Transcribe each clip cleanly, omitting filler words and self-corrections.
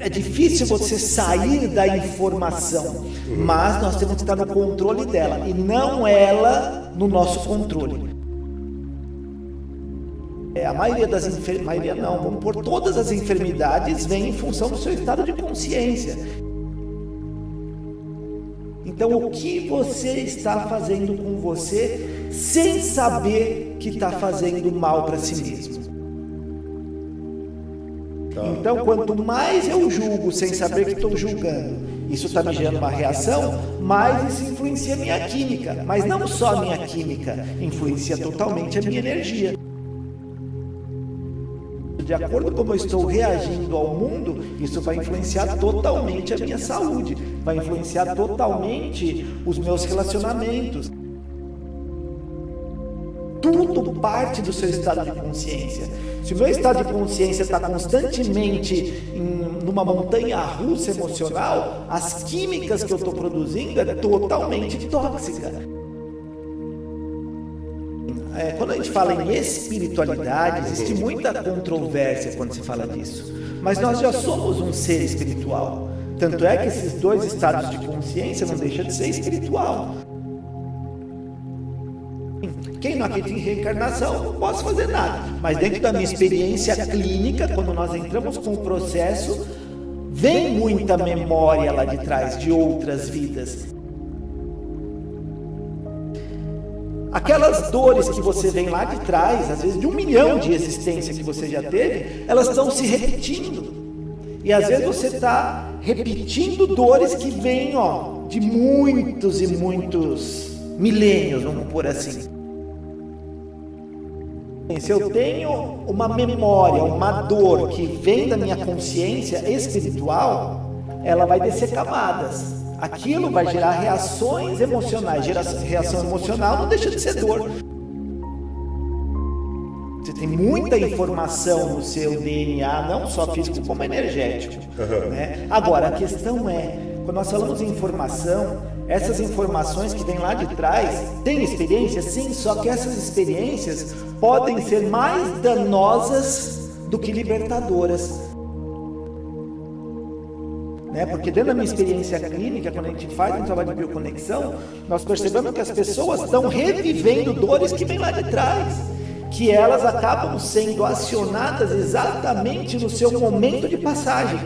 É difícil você sair da informação, mas nós temos que estar no controle dela e não ela no nosso controle. A maioria das maioria não, vamos pôr, todas as enfermidades vêm em função do seu estado de consciência. Então, o que você está fazendo com você sem saber que está fazendo mal para si mesmo? Então, quanto mais eu julgo sem saber que estou julgando, isso está me gerando uma reação, mais isso influencia a minha química. Mas não só a minha química, influencia totalmente a minha energia. De acordo com como eu estou reagindo ao mundo, isso vai influenciar totalmente a minha saúde, vai influenciar totalmente os meus relacionamentos. Tudo parte do seu estado de consciência. Se o meu estado de consciência está constantemente numa montanha-russa emocional, as químicas que eu estou produzindo é totalmente tóxica. Quando a gente fala em espiritualidade, existe muita controvérsia quando se fala disso. Mas nós já somos um ser espiritual. Tanto é que esses dois estados de consciência não deixam de ser espiritual. Quem não acredita em reencarnação, não posso fazer nada. Mas dentro da minha experiência clínica, quando nós entramos com o processo, vem muita memória lá de trás, de outras vidas. Aquelas dores que você vem lá de trás, às vezes de 1 milhão de existência que você já teve, elas estão se repetindo. E às vezes você está repetindo dores que vêm de muitos e muitos milênios, vamos pôr assim. Se eu tenho uma memória, uma dor que vem da minha consciência espiritual, ela vai descer camadas. Aquilo vai gerar reações emocionais. Reação emocional não deixa de ser dor. Você tem muita informação no seu DNA, não só físico como energético. Né? Agora, a questão é, quando nós falamos em informação, essas informações que vêm lá de trás, tem experiência? Sim, só que essas experiências podem ser mais danosas do que libertadoras. Porque dentro da minha experiência clínica, quando a gente faz um trabalho de bioconexão, nós percebemos que as pessoas estão revivendo dores que vêm lá de trás, que elas acabam sendo acionadas exatamente no seu momento de passagem.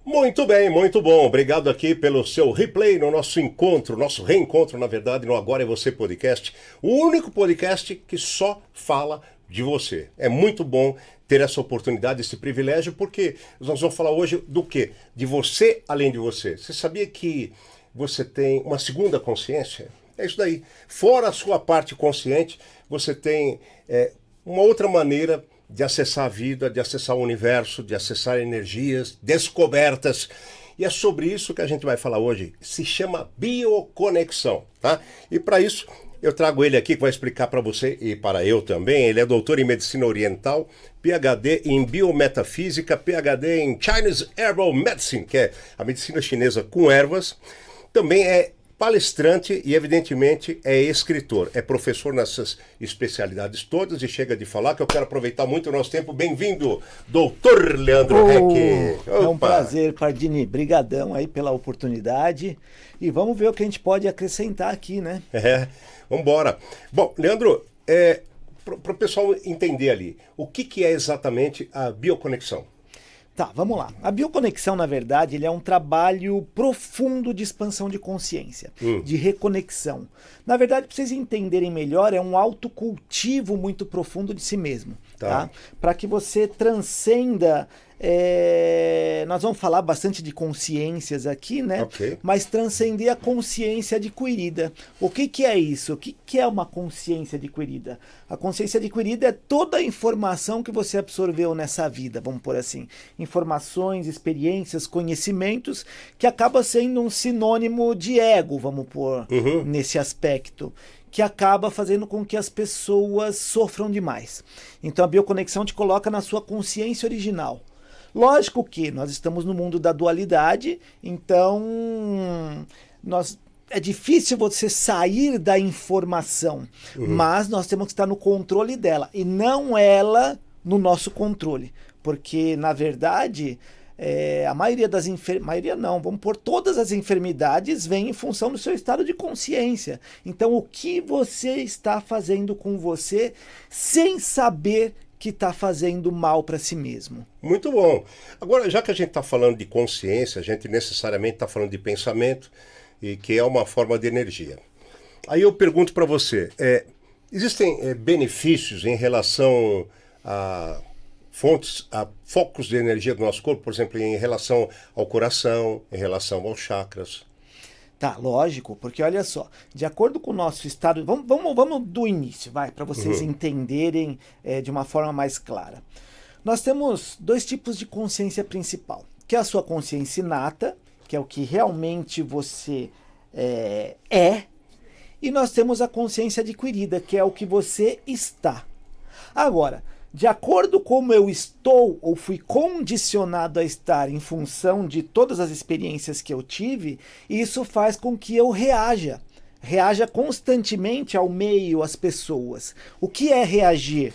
Muito bem, muito bom. Obrigado aqui pelo seu replay no nosso encontro, nosso reencontro, na verdade, no Agora é Você Podcast. O único podcast que só fala de você. É muito bom ter essa oportunidade, esse privilégio, porque nós vamos falar hoje do quê? De você além de você. Você sabia que você tem uma segunda consciência? É isso daí. Fora a sua parte consciente, você tem uma outra maneira de acessar a vida, de acessar o universo, de acessar energias, descobertas. E é sobre isso que a gente vai falar hoje. Se chama bioconexão, tá? E para isso, eu trago ele aqui que vai explicar para você e para eu também. Ele é doutor em medicina oriental, PhD em biometafísica, PhD em Chinese Herbal Medicine, que é a medicina chinesa com ervas. Também é palestrante e, evidentemente, é escritor, é professor nessas especialidades todas e chega de falar que eu quero aproveitar muito o nosso tempo. Bem-vindo, doutor Leandro Heck. É um prazer, Pardini. Brigadão aí pela oportunidade e vamos ver o que a gente pode acrescentar aqui, né? Vamos embora. Bom, Leandro, para o pessoal entender ali, o que é exatamente a bioconexão? Tá, vamos lá. A bioconexão, na verdade, ele é um trabalho profundo de expansão de consciência, de reconexão. Na verdade, para vocês entenderem melhor, é um autocultivo muito profundo de si mesmo, tá? Para que você transcenda nós vamos falar bastante de consciências aqui, né? Ok. Mas transcender a consciência adquirida. O que é isso? O que é uma consciência adquirida? A consciência adquirida é toda a informação que você absorveu nessa vida, vamos por assim. Informações, experiências, conhecimentos, que acaba sendo um sinônimo de ego, vamos pôr nesse aspecto, que acaba fazendo com que as pessoas sofram demais. Então a bioconexão te coloca na sua consciência original. Lógico que nós estamos no mundo da dualidade, então é difícil você sair da informação, mas nós temos que estar no controle dela e não ela no nosso controle, porque na verdade a maioria das maioria não, vamos pôr todas as enfermidades vêm em função do seu estado de consciência. Então o que você está fazendo com você sem saber que está fazendo mal para si mesmo? Muito bom. Agora, já que a gente está falando de consciência, a gente necessariamente está falando de pensamento, e que é uma forma de energia. Aí eu pergunto para você, existem benefícios em relação a focos de energia do nosso corpo, por exemplo, em relação ao coração, em relação aos chakras? Tá, lógico, porque olha só, de acordo com o nosso estado, vamos do início, para vocês entenderem de uma forma mais clara. Nós temos dois tipos de consciência principal, que é a sua consciência inata, que é o que realmente você e nós temos a consciência adquirida, que é o que você está. Agora, de acordo com como eu estou ou fui condicionado a estar em função de todas as experiências que eu tive, isso faz com que eu reaja constantemente ao meio, às pessoas. O que é reagir?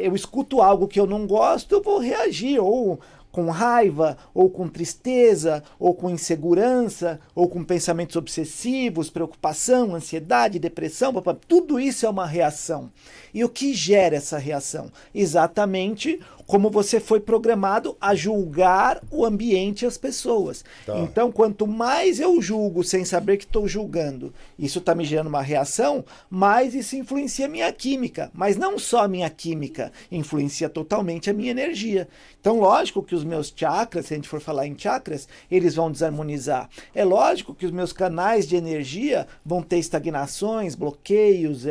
Eu escuto algo que eu não gosto, eu vou reagir, ou com raiva, ou com tristeza, ou com insegurança, ou com pensamentos obsessivos, preocupação, ansiedade, depressão, tudo isso é uma reação. E o que gera essa reação? Exatamente como você foi programado a julgar o ambiente e as pessoas. Tá. Então, quanto mais eu julgo sem saber que estou julgando, isso está me gerando uma reação, mais isso influencia a minha química. Mas não só a minha química, influencia totalmente a minha energia. Então, lógico que os meus chakras, se a gente for falar em chakras, eles vão desarmonizar. É lógico que os meus canais de energia vão ter estagnações, bloqueios,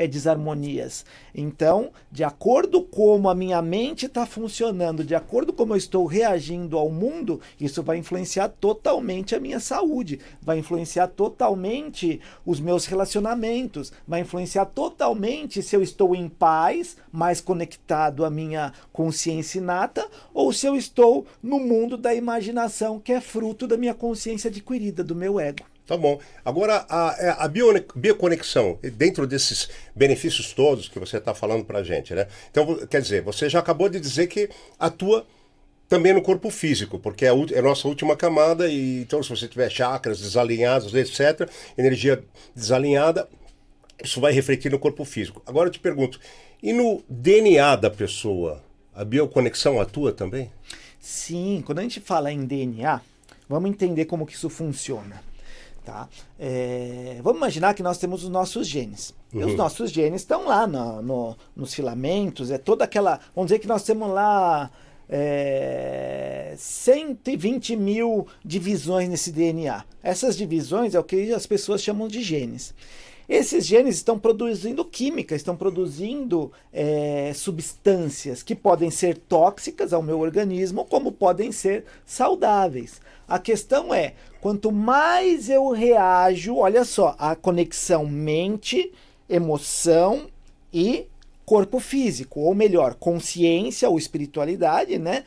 desarmonias. Então, de acordo com como a minha mente está funcionando, de acordo com como eu estou reagindo ao mundo, isso vai influenciar totalmente a minha saúde, vai influenciar totalmente os meus relacionamentos, vai influenciar totalmente se eu estou em paz, mais conectado à minha consciência inata, ou se eu estou no mundo da imaginação, que é fruto da minha consciência adquirida, do meu ego. Tá bom. Agora, a bioconexão, dentro desses benefícios todos que você está falando para a gente, né? Então, quer dizer, você já acabou de dizer que atua também no corpo físico, porque é a nossa última camada, e então se você tiver chakras desalinhados, etc., energia desalinhada, isso vai refletir no corpo físico. Agora eu te pergunto, e no DNA da pessoa, a bioconexão atua também? Sim, quando a gente fala em DNA, vamos entender como que isso funciona. Tá? Vamos imaginar que nós temos os nossos genes. E os nossos genes estão lá nos filamentos, toda aquela... Vamos dizer que nós temos lá 120 mil divisões nesse DNA. Essas divisões é o que as pessoas chamam de genes. Esses genes estão produzindo química, estão produzindo substâncias que podem ser tóxicas ao meu organismo, como podem ser saudáveis. A questão é, quanto mais eu reajo, olha só, a conexão mente, emoção e corpo físico, ou melhor, consciência ou espiritualidade, né?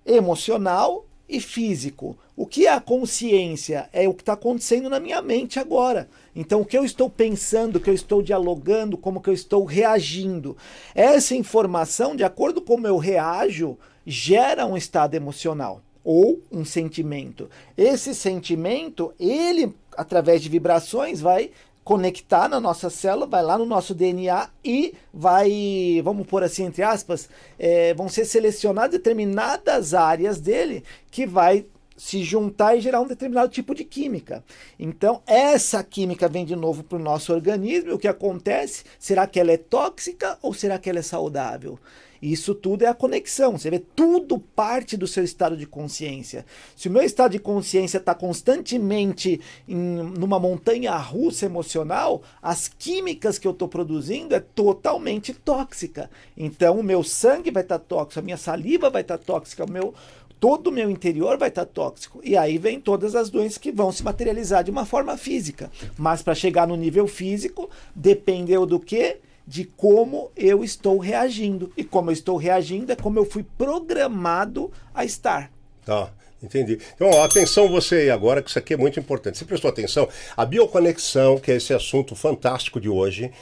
Emocional e físico. O que é a consciência? É o que está acontecendo na minha mente agora. Então, o que eu estou pensando, o que eu estou dialogando, como que eu estou reagindo. Essa informação, de acordo com como eu reajo, gera um estado emocional ou um sentimento. Esse sentimento, ele, através de vibrações, vai conectar na nossa célula, vai lá no nosso DNA e vai, vamos pôr assim entre aspas, vão ser selecionadas determinadas áreas dele que vai se juntar e gerar um determinado tipo de química. Então, essa química vem de novo para o nosso organismo. E o que acontece? Será que ela é tóxica ou será que ela é saudável? Isso tudo é a conexão. Você vê, tudo parte do seu estado de consciência. Se o meu estado de consciência está constantemente numa montanha-russa emocional, as químicas que eu estou produzindo é totalmente tóxica. Então, o meu sangue vai estar tóxico, a minha saliva vai estar tóxica, todo o meu interior vai estar tóxico. E aí vem todas as doenças que vão se materializar de uma forma física. Mas para chegar no nível físico, dependeu do quê? De como eu estou reagindo. E como eu estou reagindo é como eu fui programado a estar. Tá, entendi. Então, ó, atenção você aí agora, que isso aqui é muito importante. Você prestou atenção? A bioconexão, que é esse assunto fantástico de hoje,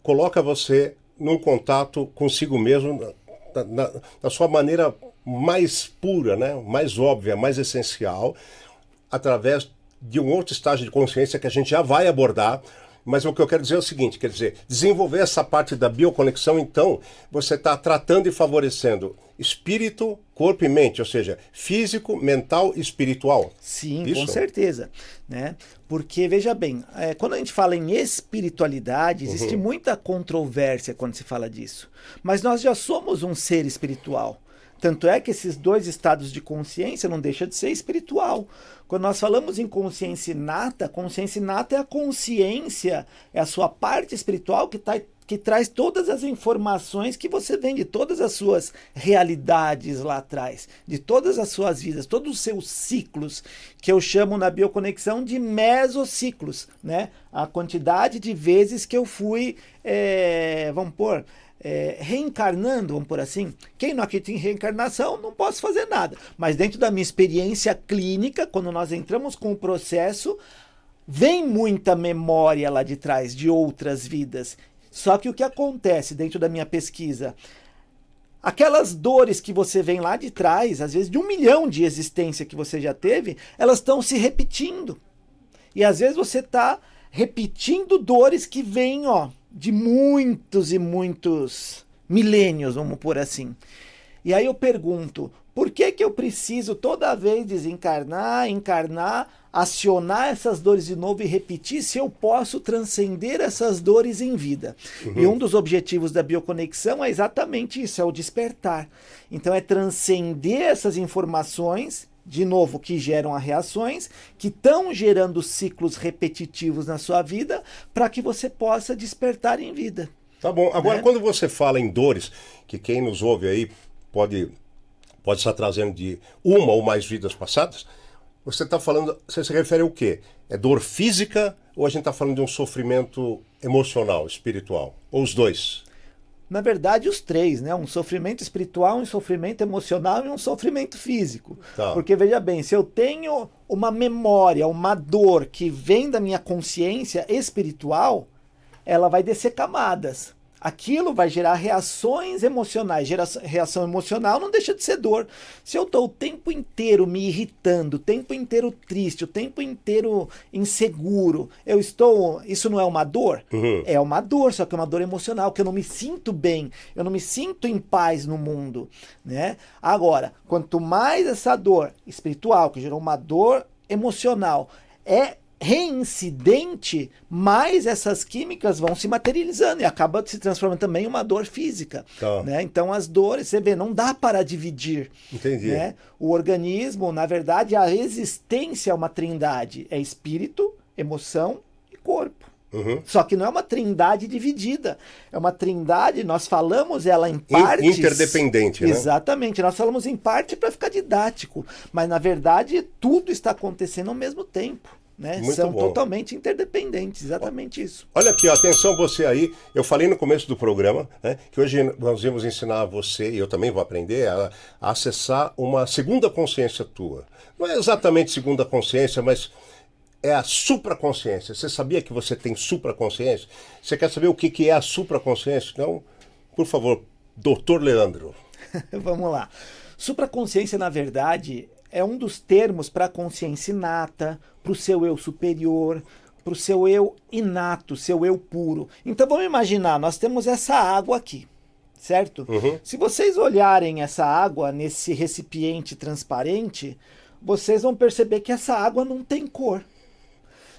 coloca você num contato consigo mesmo na sua maneira mais pura, né? Mais óbvia, mais essencial, através de um outro estágio de consciência que a gente já vai abordar. Mas o que eu quero dizer é o seguinte, quer dizer, desenvolver essa parte da bioconexão, então, você está tratando e favorecendo espírito, corpo e mente, ou seja, físico, mental e espiritual. Sim, isso? Com certeza. Né? Porque, veja bem, quando a gente fala em espiritualidade, existe muita controvérsia quando se fala disso. Mas nós já somos um ser espiritual. Tanto é que esses dois estados de consciência não deixam de ser espiritual. Quando nós falamos em consciência inata é a consciência, é a sua parte espiritual que traz todas as informações que você vem de todas as suas realidades lá atrás, de todas as suas vidas, todos os seus ciclos, que eu chamo na bioconexão de mesociclos, né? A quantidade de vezes que eu fui, reencarnando, vamos por assim. Quem não acredita em reencarnação, não posso fazer nada. Mas dentro da minha experiência clínica, quando nós entramos com o processo, vem muita memória lá de trás, de outras vidas. Só que o que acontece dentro da minha pesquisa? Aquelas dores que você vem lá de trás, às vezes de 1 milhão de existência que você já teve, elas estão se repetindo. E às vezes você está repetindo dores que vêm, de muitos e muitos milênios, vamos por assim. E aí eu pergunto, por que eu preciso toda vez desencarnar, encarnar, acionar essas dores de novo e repetir se eu posso transcender essas dores em vida? E um dos objetivos da bioconexão é exatamente isso, é o despertar. Então é transcender essas informações, de novo, que geram as reações, que estão gerando ciclos repetitivos na sua vida, para que você possa despertar em vida. Tá bom. Agora, quando você fala em dores, que quem nos ouve aí pode estar trazendo de uma ou mais vidas passadas, você está falando, você se refere ao quê? É dor física ou a gente está falando de um sofrimento emocional, espiritual? Ou os dois? Na verdade, os três, né? Um sofrimento espiritual, um sofrimento emocional e um sofrimento físico. Tá. Porque, veja bem, se eu tenho uma memória, uma dor que vem da minha consciência espiritual, ela vai descer camadas. Aquilo vai gerar reações emocionais. Reação emocional não deixa de ser dor. Se eu estou o tempo inteiro me irritando, o tempo inteiro triste, o tempo inteiro inseguro, isso não é uma dor? É uma dor, só que é uma dor emocional, que eu não me sinto bem, eu não me sinto em paz no mundo, né? Agora, quanto mais essa dor espiritual, que gerou uma dor emocional, é reincidente, mais essas químicas vão se materializando e acaba se transformando também em uma dor física. Tá. Né? Então as dores, você vê, não dá para dividir. Entendi. Né? O organismo, na verdade, a existência é uma trindade. É espírito, emoção e corpo. Só que não é uma trindade dividida. É uma trindade, nós falamos ela em partes. Interdependente, né? Exatamente. Nós falamos em parte para ficar didático. Mas, na verdade, tudo está acontecendo ao mesmo tempo. Né? São totalmente interdependentes, exatamente isso. Olha aqui, atenção você aí, eu falei no começo do programa, né, que hoje nós vamos ensinar você, e eu também vou aprender, a acessar uma segunda consciência tua. Não é exatamente segunda consciência, mas é a supraconsciência. Você sabia que você tem supraconsciência? Você quer saber o que é a supraconsciência? Então, por favor, Dr. Leandro. Vamos lá. Supraconsciência, na verdade, é um dos termos para a consciência inata, para o seu eu superior, para o seu eu inato, seu eu puro. Então vamos imaginar, nós temos essa água aqui, certo? Se vocês olharem essa água nesse recipiente transparente, vocês vão perceber que essa água não tem cor.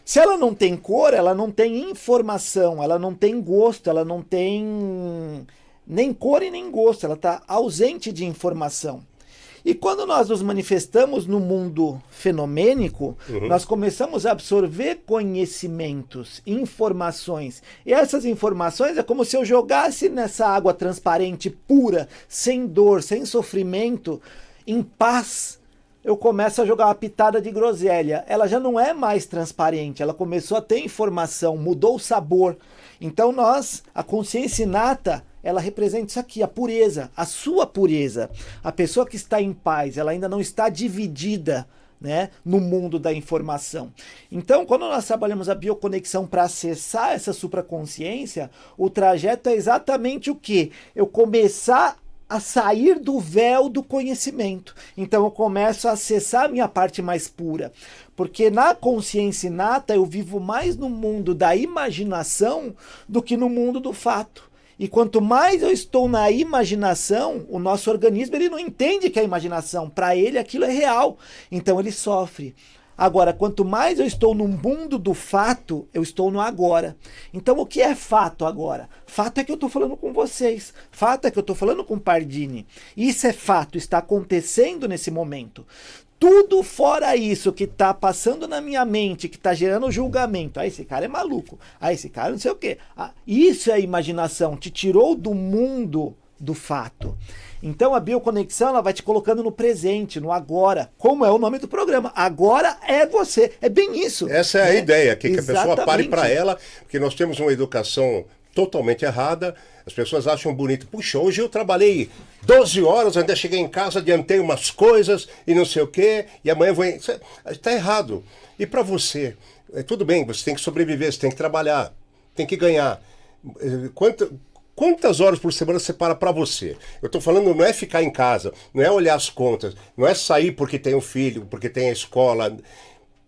Se ela não tem cor, ela não tem informação, ela não tem gosto, ela não tem nem cor e nem gosto, ela está ausente de informação. E quando nós nos manifestamos no mundo fenomênico, nós começamos a absorver conhecimentos, informações. E essas informações é como se eu jogasse nessa água transparente, pura, sem dor, sem sofrimento, em paz. Eu começo a jogar uma pitada de groselha. Ela já não é mais transparente, ela começou a ter informação, mudou o sabor. Então a consciência inata, ela representa isso aqui, a pureza, a sua pureza. A pessoa que está em paz, ela ainda não está dividida, né, no mundo da informação. Então, quando nós trabalhamos a bioconexão para acessar essa supraconsciência, o trajeto é exatamente o quê? Eu começar a sair do véu do conhecimento. Então eu começo a acessar a minha parte mais pura. Porque na consciência inata eu vivo mais no mundo da imaginação do que no mundo do fato. E quanto mais eu estou na imaginação, o nosso organismo ele não entende que é imaginação. Para ele aquilo é real. Então ele sofre. Agora, quanto mais eu estou no mundo do fato, eu estou no agora. Então, o que é fato agora? Fato é que eu estou falando com vocês. Fato é que eu estou falando com Pardini. Isso é fato, está acontecendo nesse momento. Tudo fora isso que está passando na minha mente, que está gerando julgamento. Ah, esse cara é maluco. Ah, esse cara não sei o quê. Ah, isso é imaginação, te tirou do mundo do fato. Então a bioconexão ela vai te colocando no presente, no agora, como é o nome do programa. Agora é você, é bem isso. Essa é a ideia aqui, que a pessoa pare para ela, porque nós temos uma educação totalmente errada. As pessoas acham bonito, puxa, hoje eu trabalhei 12 horas, ainda cheguei em casa, adiantei umas coisas e não sei o quê, e amanhã vou... Está errado. E para você, tudo bem, você tem que sobreviver, você tem que trabalhar, tem que ganhar. Quantas horas por semana você para você? Eu estou falando, não é ficar em casa, não é olhar as contas, não é sair porque tem um filho, porque tem a escola.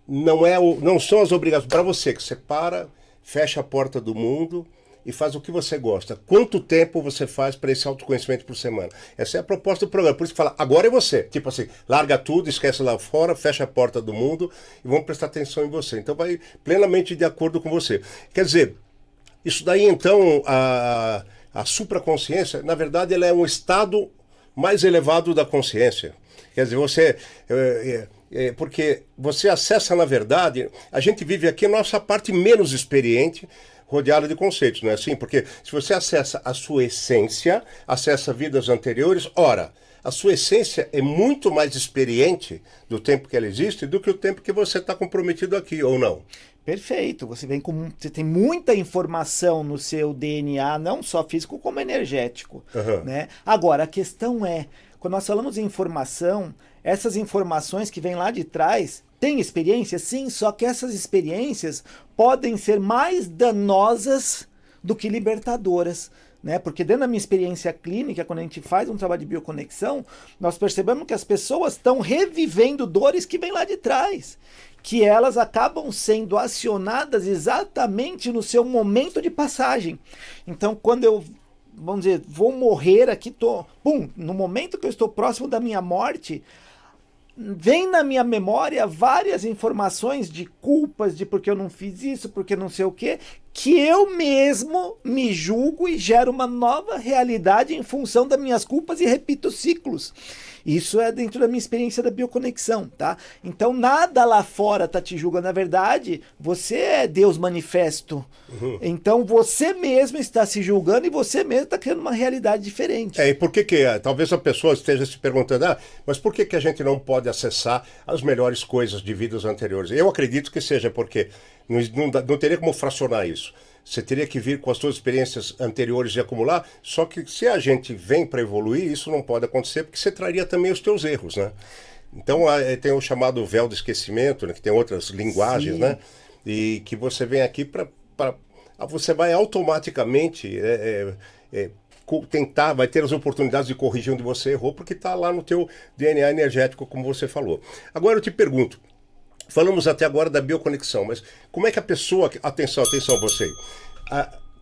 Não são as obrigações. Para você, que você para, fecha a porta do mundo e faz o que você gosta. Quanto tempo você faz para esse autoconhecimento por semana? Essa é a proposta do programa. Por isso que fala, agora é você. Tipo assim, larga tudo, esquece lá fora, fecha a porta do mundo e vamos prestar atenção em você. Então vai plenamente de acordo com você. Quer dizer, isso daí então... A supraconsciência, na verdade, ela é um estado mais elevado da consciência. Quer dizer, porque você acessa, na verdade, a gente vive aqui a nossa parte menos experiente, rodeada de conceitos, não é assim? Porque se você acessa a sua essência, acessa vidas anteriores, ora, a sua essência é muito mais experiente do tempo que ela existe do que o tempo que você está comprometido aqui, ou não? Perfeito, você tem muita informação no seu DNA, não só físico como energético, né? Agora, a questão é, quando nós falamos em informação, essas informações que vêm lá de trás, tem experiência? Sim, só que essas experiências podem ser mais danosas do que libertadoras. Né? Porque dentro da minha experiência clínica, quando a gente faz um trabalho de bioconexão, nós percebemos que as pessoas estão revivendo dores que vêm lá de trás, que elas acabam sendo acionadas exatamente no seu momento de passagem. Então, quando eu, vamos dizer, vou morrer aqui, no momento que eu estou próximo da minha morte, vem na minha memória várias informações de culpas, de porque eu não fiz isso, porque não sei o quê, que eu mesmo me julgo e gero uma nova realidade em função das minhas culpas e repito ciclos. Isso é dentro da minha experiência da bioconexão, tá? Então nada lá fora tá te julgando. Na verdade, você é Deus manifesto. Então você mesmo está se julgando e você mesmo está criando uma realidade diferente. E por que talvez a pessoa esteja se perguntando, mas por que a gente não pode acessar as melhores coisas de vidas anteriores? Eu acredito que seja porque não teria como fracionar isso. Você teria que vir com as suas experiências anteriores e acumular, só que se a gente vem para evoluir, isso não pode acontecer, porque você traria também os teus erros, né? Então tem o chamado véu do esquecimento, né, que tem outras linguagens, sim, né? E que você vem aqui para você vai automaticamente vai ter as oportunidades de corrigir onde você errou, porque está lá no teu DNA energético, como você falou. Agora eu te pergunto, falamos até agora da bioconexão, mas como é que a pessoa... Atenção você.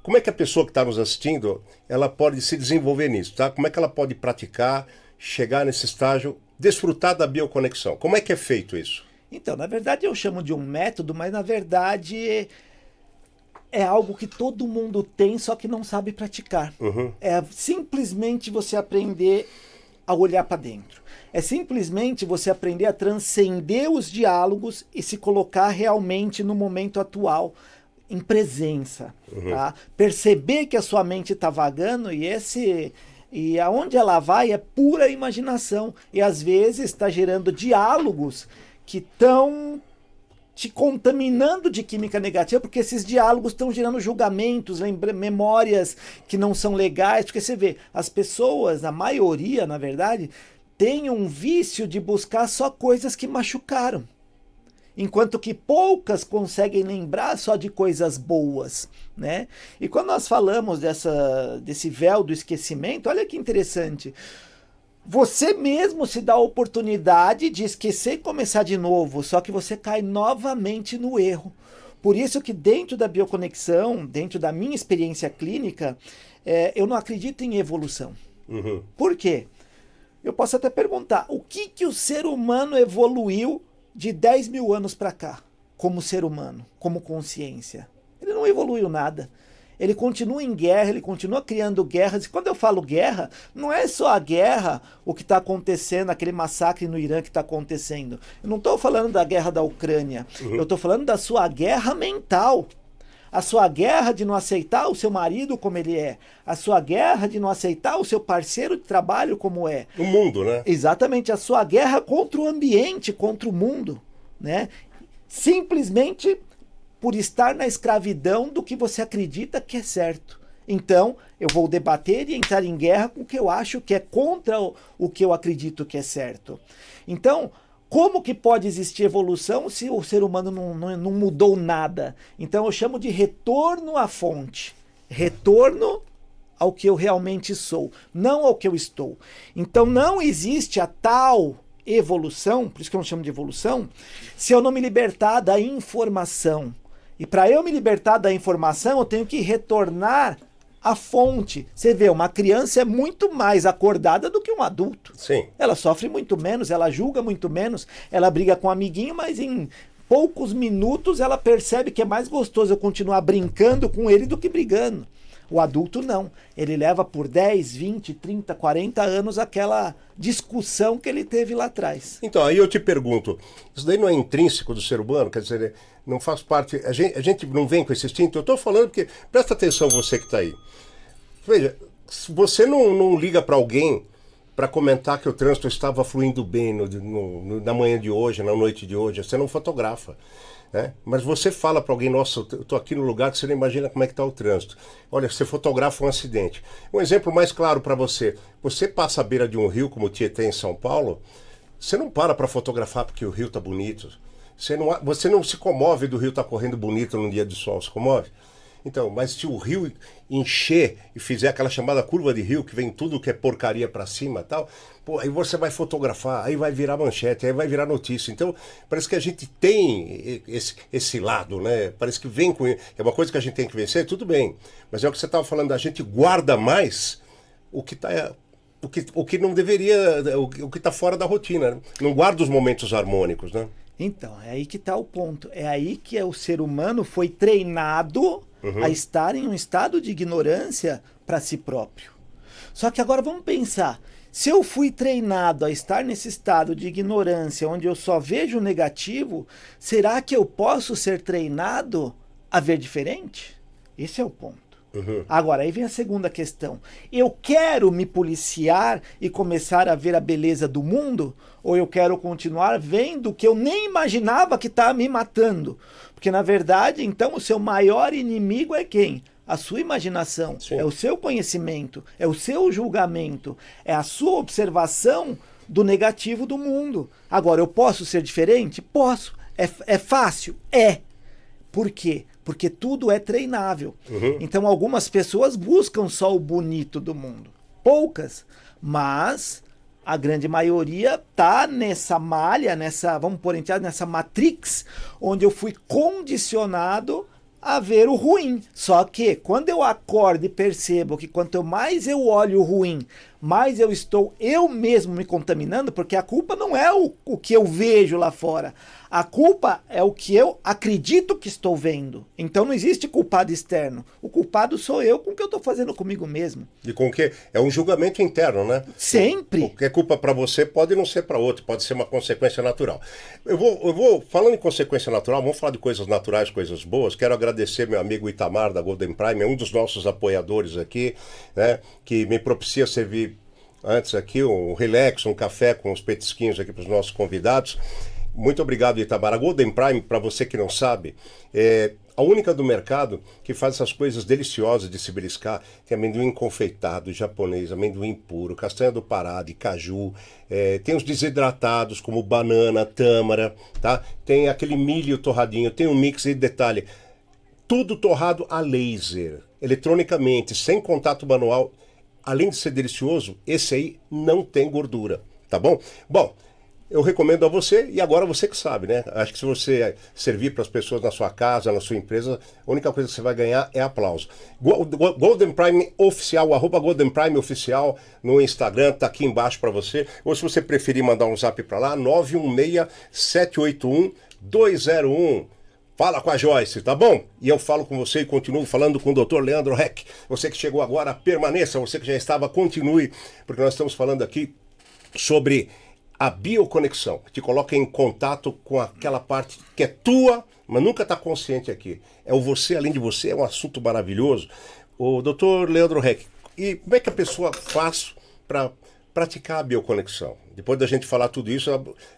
Como é que a pessoa que está nos assistindo, ela pode se desenvolver nisso, tá? Como é que ela pode praticar, chegar nesse estágio desfrutar da bioconexão? Como é que é feito isso? Então, na verdade, eu chamo de um método, mas na verdade é algo que todo mundo tem, só que não sabe praticar. É simplesmente você aprender a olhar para dentro. É simplesmente você aprender a transcender os diálogos e se colocar realmente no momento atual, em presença. Tá? Perceber que a sua mente está vagando e aonde ela vai é pura imaginação. E às vezes está gerando diálogos que estão te contaminando de química negativa, porque esses diálogos estão gerando julgamentos, memórias que não são legais, porque você vê, as pessoas, a maioria, na verdade, tem um vício de buscar só coisas que machucaram, enquanto que poucas conseguem lembrar só de coisas boas, né? E quando nós falamos desse véu do esquecimento, olha que interessante, você mesmo se dá a oportunidade de esquecer e começar de novo, só que você cai novamente no erro. Por isso que dentro da bioconexão, dentro da minha experiência clínica, eu não acredito em evolução. Por quê? Eu posso até perguntar, o que o ser humano evoluiu de 10 mil anos para cá, como ser humano, como consciência? Ele não evoluiu nada. Ele continua em guerra, ele continua criando guerras. E quando eu falo guerra, não é só a guerra, o que está acontecendo, aquele massacre no Irã que está acontecendo. Eu não estou falando da guerra da Ucrânia. Eu estou falando da sua guerra mental. A sua guerra de não aceitar o seu marido como ele é. A sua guerra de não aceitar o seu parceiro de trabalho como é. O mundo, né? Exatamente. A sua guerra contra o ambiente, contra o mundo, né? Simplesmente por estar na escravidão do que você acredita que é certo. Então, eu vou debater e entrar em guerra com o que eu acho que é contra o que eu acredito que é certo. Então, como que pode existir evolução se o ser humano não mudou nada? Então, eu chamo de retorno à fonte. Retorno ao que eu realmente sou, não ao que eu estou. Então, não existe a tal evolução, por isso que eu não chamo de evolução, se eu não me libertar da informação. E para eu me libertar da informação, eu tenho que retornar à fonte. Você vê, uma criança é muito mais acordada do que um adulto. Sim. Ela sofre muito menos, ela julga muito menos, ela briga com um amiguinho, mas em poucos minutos ela percebe que é mais gostoso eu continuar brincando com ele do que brigando. O adulto não. Ele leva por 10, 20, 30, 40 anos aquela discussão que ele teve lá atrás. Então, aí eu te pergunto, isso daí não é intrínseco do ser humano? Quer dizer, não faz parte... A gente não vem com esse instinto? Eu estou falando porque... Presta atenção você que está aí. Veja, se você não liga para alguém para comentar que o trânsito estava fluindo bem na manhã de hoje, na noite de hoje, você não fotografa. Né? Mas você fala para alguém, nossa, eu estou aqui no lugar que você não imagina como é que está o trânsito. Olha, você fotografa um acidente. Um exemplo mais claro para você. Você passa à beira de um rio como o Tietê em São Paulo, você não para fotografar porque o rio está bonito. Você não se comove do rio estar correndo bonito num dia de sol, se comove? Então, mas se o rio encher e fizer aquela chamada curva de rio, que vem tudo que é porcaria para cima e tal, pô, aí você vai fotografar, aí vai virar manchete, aí vai virar notícia. Então, parece que a gente tem esse lado, né? Parece que vem com... É uma coisa que a gente tem que vencer, tudo bem. Mas é o que você estava falando, a gente guarda mais o que não deveria, o que está fora da rotina, né? Não guarda os momentos harmônicos, né? Então, é aí que está o ponto. É aí que o ser humano foi treinado a estar em um estado de ignorância para si próprio. Só que agora vamos pensar. Se eu fui treinado a estar nesse estado de ignorância, onde eu só vejo o negativo, será que eu posso ser treinado a ver diferente? Esse é o ponto. Agora, aí vem a segunda questão. Eu quero me policiar e começar a ver a beleza do mundo? Ou eu quero continuar vendo o que eu nem imaginava que está me matando? Porque, na verdade, então, o seu maior inimigo é quem? A sua imaginação, Sim. É o seu conhecimento, é o seu julgamento, é a sua observação do negativo do mundo. Agora, eu posso ser diferente? Posso. É fácil? É. Por quê? Porque tudo é treinável. Então algumas pessoas buscam só o bonito do mundo. Poucas. Mas a grande maioria está nessa malha, vamos pôr nessa matrix, onde eu fui condicionado a ver o ruim. Só que quando eu acordo e percebo que quanto mais eu olho o ruim, mais eu estou eu mesmo me contaminando, porque a culpa não é o que eu vejo lá fora. A culpa é o que eu acredito que estou vendo. Então não existe culpado externo. O culpado sou eu com o que eu estou fazendo comigo mesmo. E com o que? É um julgamento interno, né? Sempre. O que é culpa para você pode não ser para outro, pode ser uma consequência natural. Eu vou, falando em consequência natural, vamos falar de coisas naturais, coisas boas. Quero agradecer meu amigo Itamar, da Golden Prime, é um dos nossos apoiadores aqui, né? Que me propicia servir antes aqui um relax, um café com os petisquinhos aqui para os nossos convidados. Muito obrigado, Itamar. A Golden Prime, para você que não sabe, é a única do mercado que faz essas coisas deliciosas de se beliscar. Tem amendoim confeitado, japonês, amendoim puro, castanha do Pará, de caju. Tem os desidratados, como banana, tâmara, tá? Tem aquele milho torradinho, tem um mix, e detalhe, tudo torrado a laser, eletronicamente, sem contato manual. Além de ser delicioso, esse aí não tem gordura, tá bom? Bom, eu recomendo a você, e agora você que sabe, né? Acho que se você servir para as pessoas na sua casa, na sua empresa, a única coisa que você vai ganhar é aplauso. Golden Prime Oficial, @Golden Prime Oficial no Instagram, tá aqui embaixo para você. Ou se você preferir mandar um zap para lá, 916-781-201. Fala com a Joyce, tá bom? E eu falo com você e continuo falando com o Dr. Leandro Heck. Você que chegou agora, permaneça. Você que já estava, continue, porque nós estamos falando aqui sobre a bioconexão, que te coloca em contato com aquela parte que é tua, mas nunca está consciente aqui. É o você além de você, é um assunto maravilhoso. O Dr. Leandro Heck, e como é que a pessoa faz para praticar a bioconexão? Depois da gente falar tudo isso,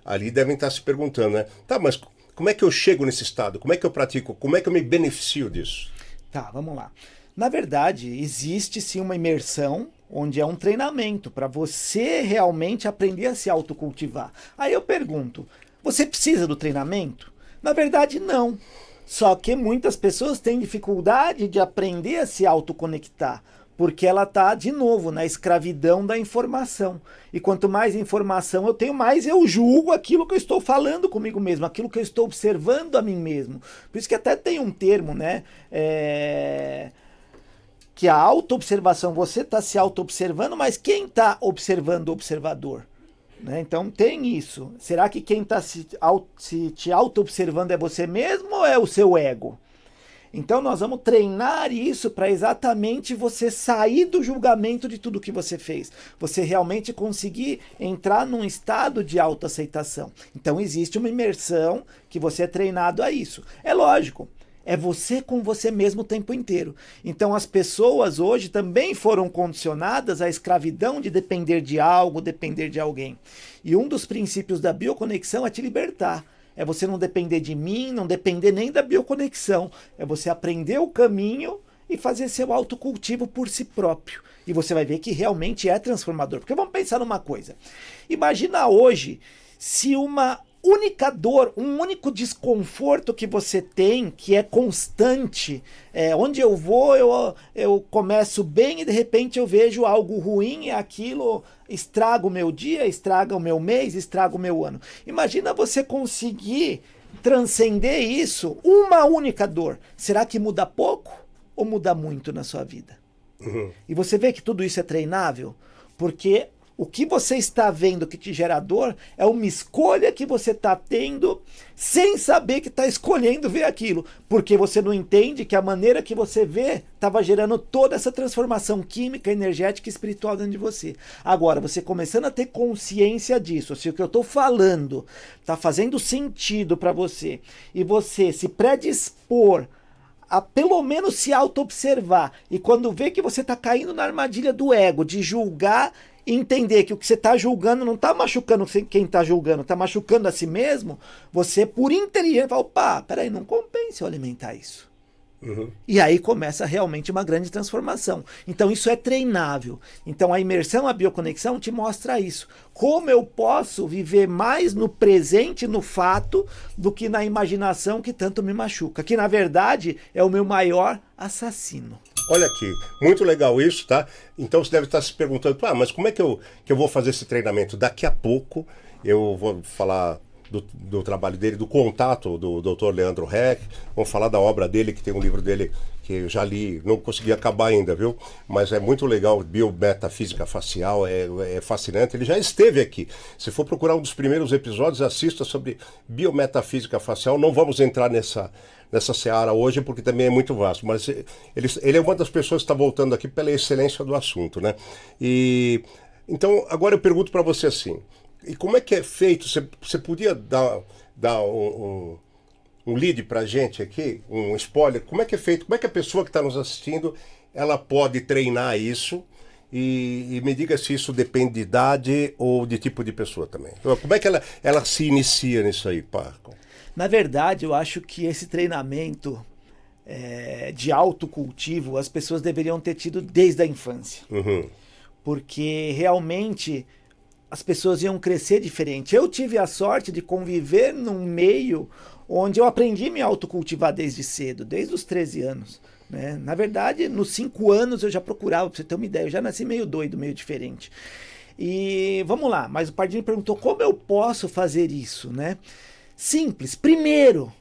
ali devem estar se perguntando, né? Tá, mas como é que eu chego nesse estado? Como é que eu pratico? Como é que eu me beneficio disso? Tá, vamos lá. Na verdade, existe sim uma imersão, onde é um treinamento para você realmente aprender a se autocultivar. Aí eu pergunto, você precisa do treinamento? Na verdade, não. Só que muitas pessoas têm dificuldade de aprender a se autoconectar, porque ela está, de novo, na escravidão da informação. E quanto mais informação eu tenho, mais eu julgo aquilo que eu estou falando comigo mesmo, aquilo que eu estou observando a mim mesmo. Por isso que até tem um termo, né? Que a autoobservação, você está se autoobservando, mas quem está observando o observador? Né? Então tem isso. Será que quem está se te autoobservando é você mesmo ou é o seu ego? Então nós vamos treinar isso para exatamente você sair do julgamento de tudo que você fez. Você realmente conseguir entrar num estado de autoaceitação. Então existe uma imersão que você é treinado a isso. É lógico. É você com você mesmo o tempo inteiro. Então as pessoas hoje também foram condicionadas à escravidão de depender de algo, depender de alguém. E um dos princípios da bioconexão é te libertar. É você não depender de mim, não depender nem da bioconexão. É você aprender o caminho e fazer seu autocultivo por si próprio. E você vai ver que realmente é transformador. Porque vamos pensar numa coisa. Imagina hoje se uma única dor, um único desconforto que você tem, que é constante, onde eu vou, eu começo bem e de repente eu vejo algo ruim e aquilo estraga o meu dia, estraga o meu mês, estraga o meu ano. Imagina você conseguir transcender isso, uma única dor. Será que muda pouco ou muda muito na sua vida? Uhum. E você vê que tudo isso é treinável, porque o que você está vendo que te gera dor é uma escolha que você está tendo sem saber que está escolhendo ver aquilo. Porque você não entende que a maneira que você vê estava gerando toda essa transformação química, energética e espiritual dentro de você. Agora, você começando a ter consciência disso, se o que eu estou falando está fazendo sentido para você e você se predispor a pelo menos se auto-observar e quando vê que você está caindo na armadilha do ego, de julgar, entender que o que você está julgando não está machucando quem está julgando, está machucando a si mesmo, você por inteligência fala, opa, peraí, não compensa eu alimentar isso. Uhum. E aí começa realmente uma grande transformação. Então isso é treinável. Então a imersão, a bioconexão te mostra isso. Como eu posso viver mais no presente, no fato, do que na imaginação que tanto me machuca. Que na verdade é o meu maior assassino. Olha aqui, muito legal isso, tá? Então você deve estar se perguntando, mas como é que eu vou fazer esse treinamento? Daqui a pouco eu vou falar do trabalho dele, do contato do Dr. Leandro Heck, vamos falar da obra dele, que tem um livro dele que eu já li, não consegui acabar ainda, viu? Mas é muito legal, biometafísica facial, é fascinante. Ele já esteve aqui. Se for procurar um dos primeiros episódios, assista sobre biometafísica facial. Não vamos entrar nessa seara hoje, porque também é muito vasto, mas ele é uma das pessoas que está voltando aqui pela excelência do assunto, né? E então, agora eu pergunto para você assim, e como é que é feito? Você podia dar um lead para a gente aqui, um spoiler, como é que é feito, como é que a pessoa que está nos assistindo, ela pode treinar isso, e me diga se isso depende de idade ou de tipo de pessoa também. Como é que ela se inicia nisso aí, Paco? Na verdade, eu acho que esse treinamento de autocultivo as pessoas deveriam ter tido desde a infância. Uhum. Porque realmente as pessoas iam crescer diferente. Eu tive a sorte de conviver num meio onde eu aprendi a me autocultivar desde cedo, desde os 13 anos. Né? Na verdade, nos 5 anos eu já procurava, para você ter uma ideia, eu já nasci meio doido, meio diferente. E vamos lá, mas o Pardini perguntou como eu posso fazer isso, né? Simples. Primeiro,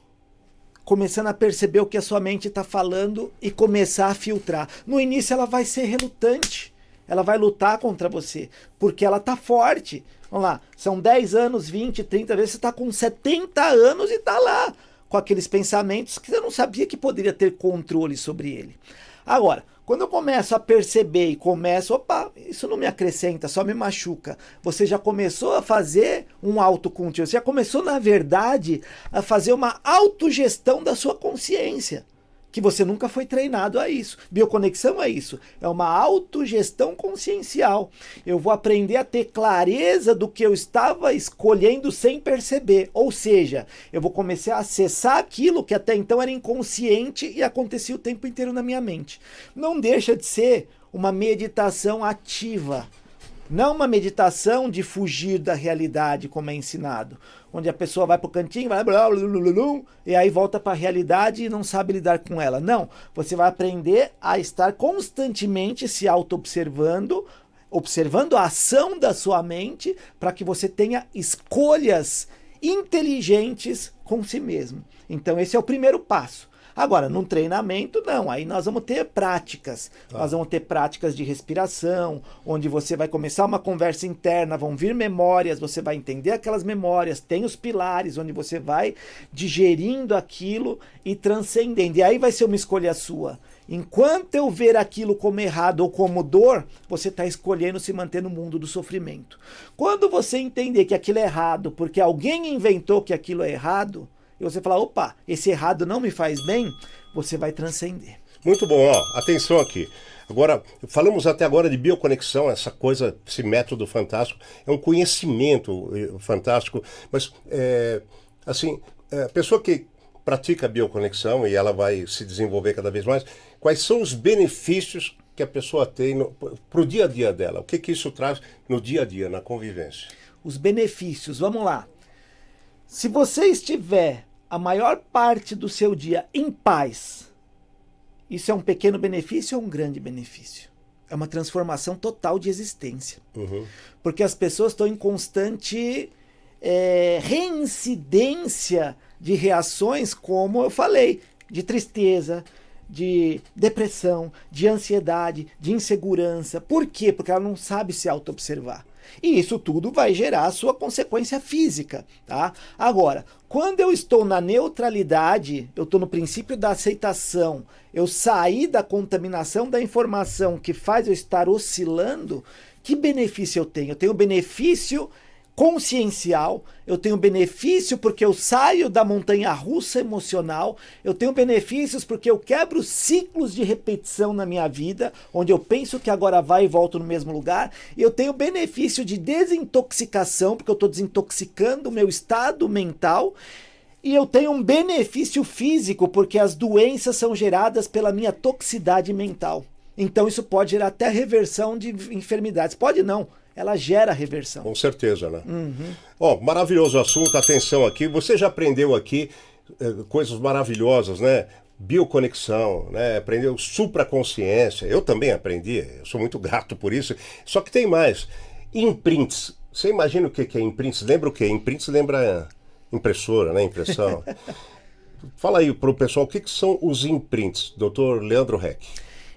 começando a perceber o que a sua mente está falando e começar a filtrar. No início ela vai ser relutante, ela vai lutar contra você, porque ela está forte. Vamos lá, são 10 anos, 20, 30 vezes, você está com 70 anos e está lá, com aqueles pensamentos que você não sabia que poderia ter controle sobre ele. Agora, quando eu começo a perceber e começo, opa, isso não me acrescenta, só me machuca. Você já começou a fazer um autocultivo, você já começou, na verdade, a fazer uma autogestão da sua consciência, que você nunca foi treinado a isso. Bioconexão é isso, é uma autogestão consciencial. Eu vou aprender a ter clareza do que eu estava escolhendo sem perceber, ou seja, eu vou começar a acessar aquilo que até então era inconsciente e acontecia o tempo inteiro na minha mente. Não deixa de ser uma meditação ativa, não uma meditação de fugir da realidade, como é ensinado, onde a pessoa vai para o cantinho, vai blá, blá, blá, blá, e aí volta para a realidade e não sabe lidar com ela. Não, você vai aprender a estar constantemente se auto-observando, observando a ação da sua mente, para que você tenha escolhas inteligentes com si mesmo. Então esse é o primeiro passo. Agora, num treinamento, não. Aí nós vamos ter práticas. Nós vamos ter práticas de respiração, onde você vai começar uma conversa interna, vão vir memórias, você vai entender aquelas memórias, tem os pilares, onde você vai digerindo aquilo e transcendendo. E aí vai ser uma escolha sua. Enquanto eu ver aquilo como errado ou como dor, você está escolhendo se manter no mundo do sofrimento. Quando você entender que aquilo é errado, porque alguém inventou que aquilo é errado, e você falar, opa, esse errado não me faz bem, você vai transcender. Muito bom, ó, atenção aqui. Agora, falamos até agora de bioconexão, essa coisa, esse método fantástico, é um conhecimento fantástico, mas, assim, a pessoa que pratica a bioconexão e ela vai se desenvolver cada vez mais, quais são os benefícios que a pessoa tem para o dia a dia dela? O que isso traz no dia a dia, na convivência? Os benefícios, vamos lá. Se você estiver a maior parte do seu dia em paz, isso é um pequeno benefício ou um grande benefício? É uma transformação total de existência. Uhum. Porque as pessoas estão em constante reincidência de reações, como eu falei, de tristeza, de depressão, de ansiedade, de insegurança. Por quê? Porque ela não sabe se auto-observar. E isso tudo vai gerar a sua consequência física, tá? Agora, quando eu estou na neutralidade, eu estou no princípio da aceitação, eu saí da contaminação da informação que faz eu estar oscilando, que benefício eu tenho? Eu tenho benefício consciencial, eu tenho benefício porque eu saio da montanha-russa emocional, eu tenho benefícios porque eu quebro ciclos de repetição na minha vida, onde eu penso que agora vai e volto no mesmo lugar, e eu tenho benefício de desintoxicação, porque eu estou desintoxicando o meu estado mental, e eu tenho um benefício físico, porque as doenças são geradas pela minha toxicidade mental. Então isso pode gerar até reversão de enfermidades. Pode não. Ela gera reversão. Com certeza, né? Uhum. Ó, maravilhoso assunto, atenção aqui. Você já aprendeu aqui coisas maravilhosas, né? Bioconexão, né? Aprendeu supraconsciência. Eu também aprendi, eu sou muito grato por isso. Só que tem mais. Imprints. Você imagina o que é imprints? Lembra o quê? Imprints lembra impressora, né? Impressão. Fala aí para o pessoal o que são os imprints, Dr. Leandro Heck.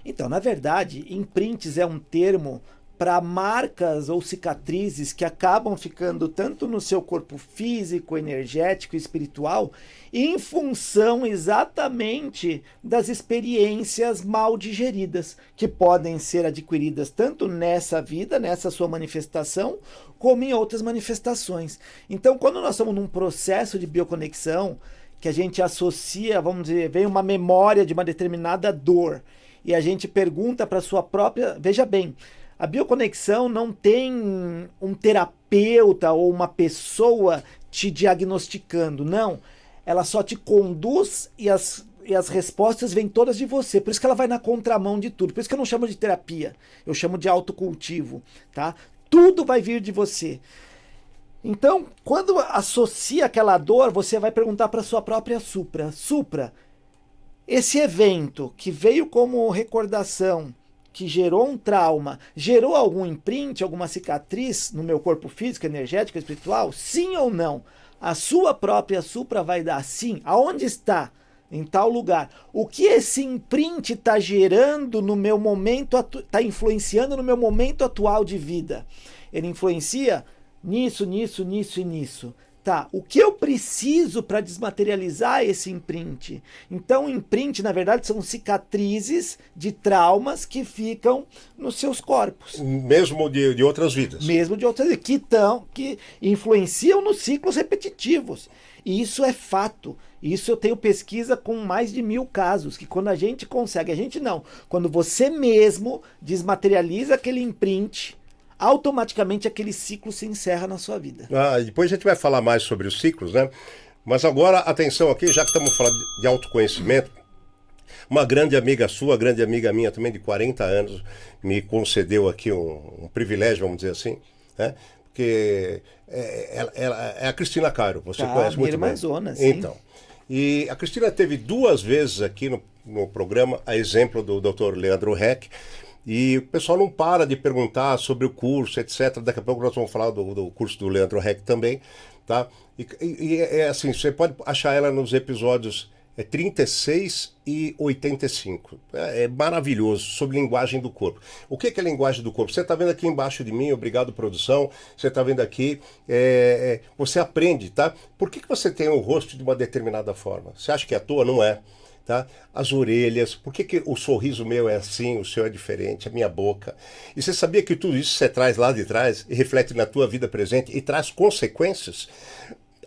Então, na verdade, imprints é um termo para marcas ou cicatrizes que acabam ficando tanto no seu corpo físico, energético e espiritual, em função exatamente das experiências mal digeridas, que podem ser adquiridas tanto nessa vida, nessa sua manifestação, como em outras manifestações. Então, quando nós estamos num processo de bioconexão, que a gente associa, vamos dizer, vem uma memória de uma determinada dor, e a gente pergunta para a sua própria... Veja bem, a bioconexão não tem um terapeuta ou uma pessoa te diagnosticando, não. Ela só te conduz e as respostas vêm todas de você. Por isso que ela vai na contramão de tudo. Por isso que eu não chamo de terapia, eu chamo de autocultivo, tá? Tudo vai vir de você. Então, quando associa aquela dor, você vai perguntar para sua própria Supra. Supra, esse evento que veio como recordação, que gerou um trauma, gerou algum imprint, alguma cicatriz no meu corpo físico, energético, espiritual? Sim ou não? A sua própria Supra vai dar sim. Aonde está? Em tal lugar. O que esse imprint está gerando no meu momento, está influenciando no meu momento atual de vida? Ele influencia nisso, nisso, nisso e nisso. Tá, o que eu preciso para desmaterializar esse imprint? Então, imprint, na verdade, são cicatrizes de traumas que ficam nos seus corpos. Mesmo de outras vidas. Mesmo de outras vidas, que influenciam nos ciclos repetitivos. E isso é fato. Isso eu tenho pesquisa com mais de 1000 casos, que quando a gente consegue, a gente não, quando você mesmo desmaterializa aquele imprint, automaticamente aquele ciclo se encerra na sua vida. Depois a gente vai falar mais sobre os ciclos, né? Mas agora, atenção aqui, já que estamos falando de autoconhecimento, uma grande amiga sua, grande amiga minha também de 40 anos, me concedeu aqui um privilégio, vamos dizer assim, né? Porque ela é a Cristina Cairo, você conhece muito bem. Irmãzona, sim. Então, e a Cristina teve 2 vezes aqui no programa, a exemplo do Dr. Leandro Heck. E o pessoal não para de perguntar sobre o curso, etc. Daqui a pouco nós vamos falar do curso do Leandro Heck também, tá? E é assim, você pode achar ela nos episódios 36 e 85. É maravilhoso, sobre linguagem do corpo. O que é linguagem do corpo? Você está vendo aqui embaixo de mim, obrigado produção, você está vendo aqui, você aprende, tá? Por que você tem o rosto de uma determinada forma? Você acha que é à toa? Não é. Tá? As orelhas, por que o sorriso meu é assim, o seu é diferente, a minha boca. E você sabia que tudo isso você traz lá de trás e reflete na tua vida presente e traz consequências?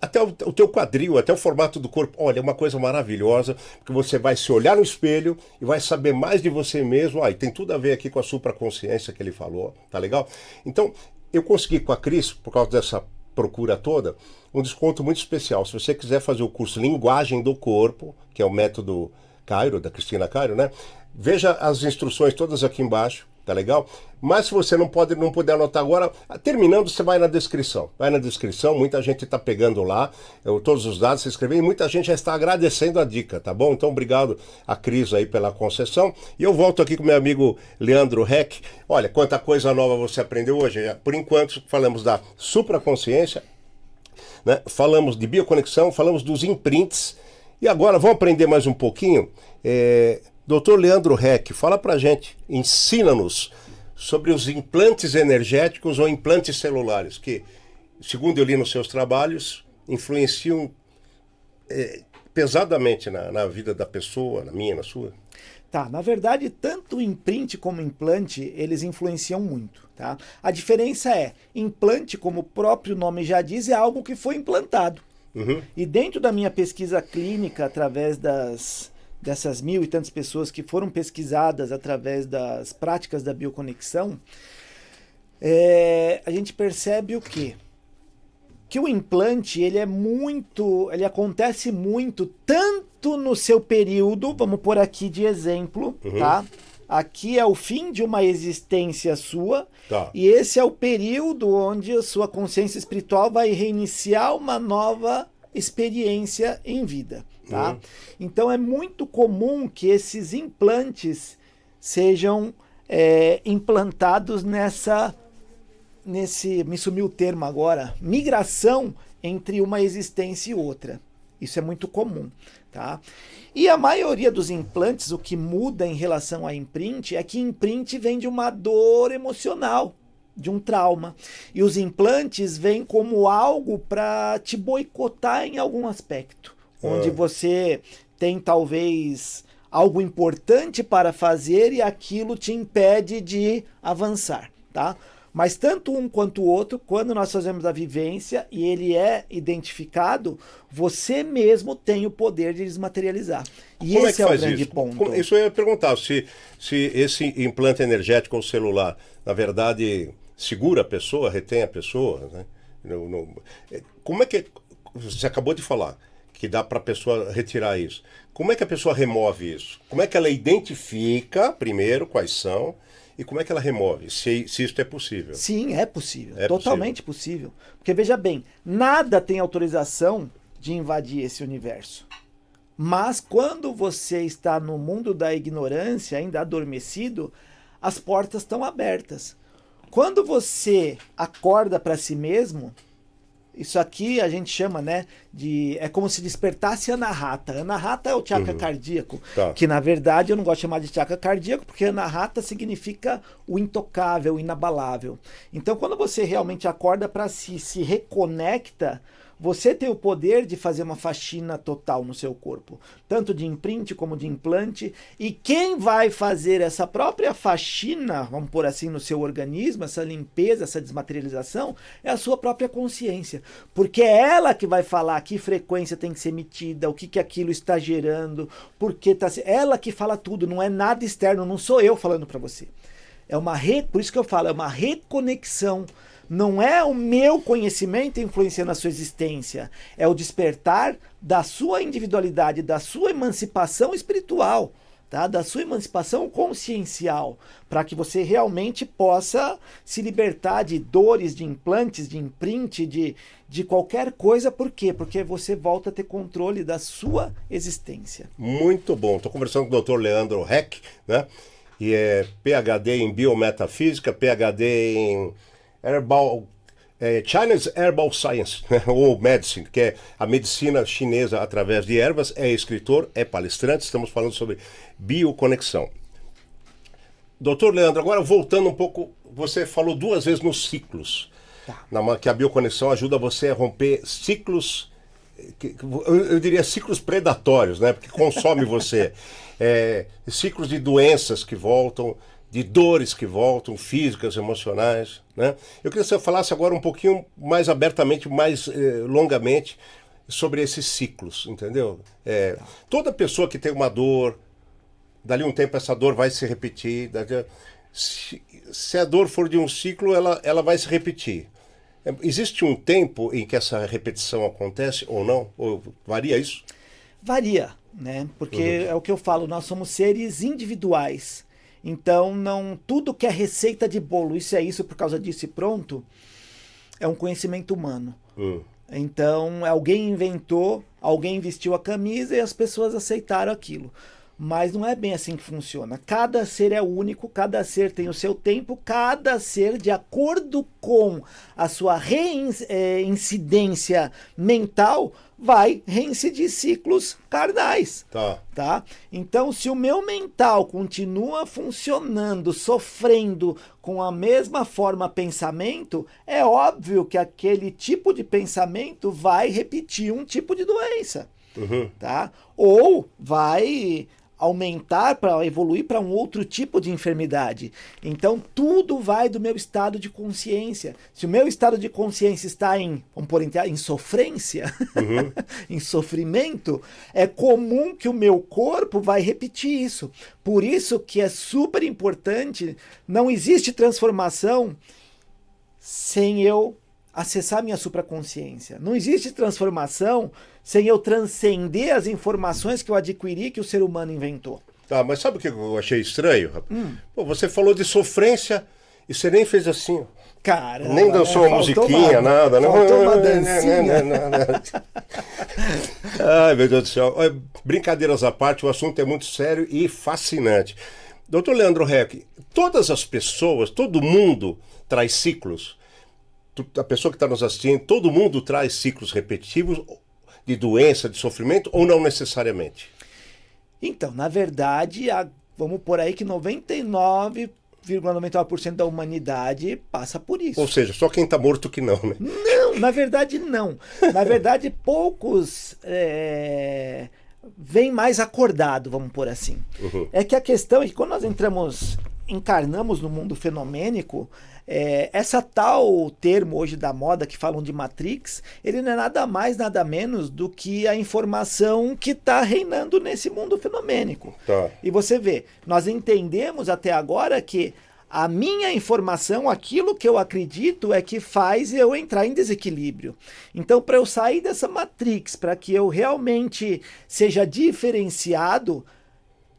Até o teu quadril, até o formato do corpo. Olha, é uma coisa maravilhosa, porque você vai se olhar no espelho e vai saber mais de você mesmo. E tem tudo a ver aqui com a supraconsciência que ele falou, tá legal? Então, eu consegui com a Cris, por causa dessa procura toda, um desconto muito especial. Se você quiser fazer o curso Linguagem do Corpo, que é o método Cairo, da Cristina Cairo, né? Veja as instruções todas aqui embaixo, tá legal? Mas se você não puder anotar agora, terminando, você vai na descrição. Vai na descrição, muita gente está pegando lá, todos os dados, se inscrevendo, e muita gente já está agradecendo a dica, tá bom? Então, obrigado a Cris aí pela concessão. E eu volto aqui com meu amigo Leandro Heck. Olha, quanta coisa nova você aprendeu hoje. Por enquanto, falamos da supraconsciência, né? Falamos de bioconexão, falamos dos imprints. E agora, vamos aprender mais um pouquinho? Dr. Leandro Heck, fala pra gente, ensina-nos sobre os implantes energéticos ou implantes celulares, que, segundo eu li nos seus trabalhos, influenciam pesadamente na vida da pessoa, na minha, na sua. Tá, na verdade, tanto o imprint como o implante, eles influenciam muito, tá? A diferença é, implante, como o próprio nome já diz, é algo que foi implantado. Uhum. E dentro da minha pesquisa clínica, através dessas 1000 e tantas pessoas que foram pesquisadas através das práticas da bioconexão, a gente percebe o quê? Que o implante, ele acontece muito, tanto no seu período, vamos pôr aqui de exemplo, tá? Aqui é o fim de uma existência sua, tá. E esse é o período onde a sua consciência espiritual vai reiniciar uma nova experiência em vida, tá? Então é muito comum que esses implantes sejam implantados me sumiu o termo agora, migração entre uma existência e outra. Isso é muito comum, tá? E a maioria dos implantes, o que muda em relação a imprint é que imprint vem de uma dor emocional, de um trauma. E os implantes vêm como algo para te boicotar em algum aspecto, onde você tem talvez algo importante para fazer e aquilo te impede de avançar, tá? Mas tanto um quanto o outro, quando nós fazemos a vivência e ele é identificado, você mesmo tem o poder de desmaterializar. E Como esse é o faz grande isso? ponto. Isso eu ia perguntar, se esse implante energético ou celular, na verdade, segura a pessoa, retém a pessoa, né? Como é que... Você acabou de falar que dá para a pessoa retirar isso. Como é que a pessoa remove isso? Como é que ela identifica, primeiro, quais são... E como é que ela remove, se isso é possível? Sim, é possível. É totalmente possível. Porque veja bem, nada tem autorização de invadir esse universo. Mas quando você está no mundo da ignorância, ainda adormecido, as portas estão abertas. Quando você acorda para si mesmo, isso aqui a gente chama, né, é como se despertasse Anahata. Anahata é o chakra cardíaco, que na verdade eu não gosto de chamar de chakra cardíaco, porque Anahata significa o intocável, o inabalável. Então quando você realmente acorda para si, se reconecta, você tem o poder de fazer uma faxina total no seu corpo, tanto de imprint como de implante, e quem vai fazer essa própria faxina, vamos pôr assim, no seu organismo, essa limpeza, essa desmaterialização, é a sua própria consciência, porque é ela que vai falar que frequência tem que ser emitida, o que aquilo está gerando, porque ela que fala tudo, não é nada externo, não sou eu falando para você. Por isso que eu falo, é uma reconexão. Não é o meu conhecimento influenciando a sua existência, é o despertar da sua individualidade, da sua emancipação espiritual, tá? Da sua emancipação consciencial, para que você realmente possa se libertar de dores, de implantes, de imprint, de qualquer coisa. Por quê? Porque você volta a ter controle da sua existência. Muito bom. Estou conversando com o Dr. Leandro Heck, né? E é PhD em Biometafísica, PhD em Chinese Herbal Science, né? Ou Medicine, que é a medicina chinesa através de ervas, é escritor, é palestrante, estamos falando sobre bioconexão. Doutor Leandro, agora voltando um pouco, você falou 2 vezes nos ciclos, que a bioconexão ajuda você a romper ciclos, eu diria ciclos predatórios, né? Porque consome você, ciclos de doenças que voltam, de dores que voltam, físicas, emocionais, né? Eu queria que você falasse agora um pouquinho mais abertamente, mais longamente, sobre esses ciclos, entendeu? Toda pessoa que tem uma dor, dali um tempo essa dor vai se repetir, se a dor for de um ciclo, ela vai se repetir. Existe um tempo em que essa repetição acontece ou não? Ou varia isso? Varia, né? Porque é o que eu falo, nós somos seres individuais. Então, não tudo que é receita de bolo, isso é isso por causa disso e pronto, é um conhecimento humano. Então, alguém inventou, alguém vestiu a camisa e as pessoas aceitaram aquilo. Mas não é bem assim que funciona. Cada ser é único, cada ser tem o seu tempo, cada ser, de acordo com a sua reincidência mental, vai reincidir ciclos carnais. Tá? Então, se o meu mental continua funcionando, sofrendo com a mesma forma pensamento, é óbvio que aquele tipo de pensamento vai repetir um tipo de doença. Tá? Ou vai aumentar, para evoluir para um outro tipo de enfermidade. Então tudo vai do meu estado de consciência. Se o meu estado de consciência está em sofrência, em sofrimento, é comum que o meu corpo vai repetir isso. Por isso que é super importante, não existe transformação sem eu acessar minha supraconsciência. Não existe transformação sem eu transcender as informações que eu adquiri, que o ser humano inventou. Mas sabe o que eu achei estranho? Pô, você falou de sofrência e você nem fez assim. Cara, nem dançou uma musiquinha, nada. Faltou uma dancinha. Ai, meu Deus do céu. Brincadeiras à parte, o assunto é muito sério e fascinante. Dr. Leandro Heck, todas as pessoas, todo mundo traz ciclos. a pessoa que está nos assistindo, todo mundo traz ciclos repetitivos de doença, de sofrimento, ou não necessariamente? Então, na verdade, vamos por aí que 99,99% da humanidade passa por isso. Ou seja, só quem está morto que não, né? Não, na verdade não. Na verdade, poucos vêm mais acordado, vamos por assim. Uhum. É que a questão é que quando nós encarnamos no mundo fenomênico, essa tal termo hoje da moda que falam de Matrix, ele não é nada mais, nada menos do que a informação que está reinando nesse mundo fenomênico. Tá. E você vê, nós entendemos até agora que a minha informação, aquilo que eu acredito é que faz eu entrar em desequilíbrio. Então, para eu sair dessa Matrix, para que eu realmente seja diferenciado,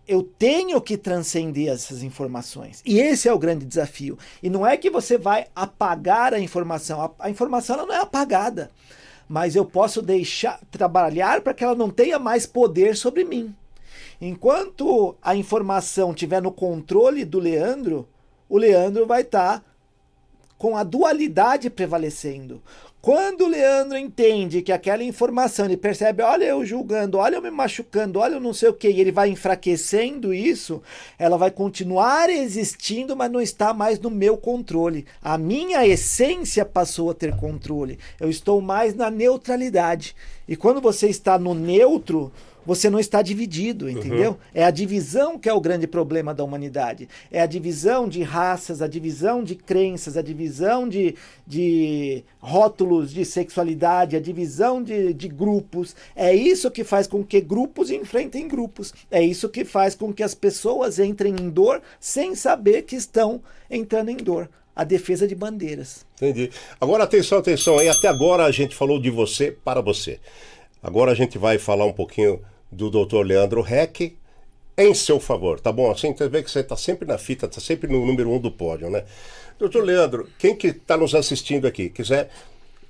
eu tenho que transcender essas informações. E esse é o grande desafio. E não é que você vai apagar a informação. A informação ela não é apagada. Mas eu posso trabalhar para que ela não tenha mais poder sobre mim. Enquanto a informação estiver no controle do Leandro, o Leandro vai estar com a dualidade prevalecendo. Quando o Leandro entende que aquela informação, ele percebe, olha eu julgando, olha eu me machucando, olha eu não sei o que, e ele vai enfraquecendo isso, ela vai continuar existindo, mas não está mais no meu controle. A minha essência passou a ter controle. Eu estou mais na neutralidade. E quando você está no neutro, você não está dividido, entendeu? Uhum. É a divisão que é o grande problema da humanidade. É a divisão de raças, a divisão de crenças, a divisão de rótulos de sexualidade, a divisão de grupos. É isso que faz com que grupos enfrentem grupos. É isso que faz com que as pessoas entrem em dor sem saber que estão entrando em dor. A defesa de bandeiras. Entendi. Agora, atenção aí. Até agora a gente falou de você para você. Agora a gente vai falar um pouquinho do Dr. Leandro Heck em seu favor, tá bom? Assim, você vê que você está sempre na fita, está sempre no número 1 do pódio, né? Dr. Leandro, quem que está nos assistindo aqui, quiser,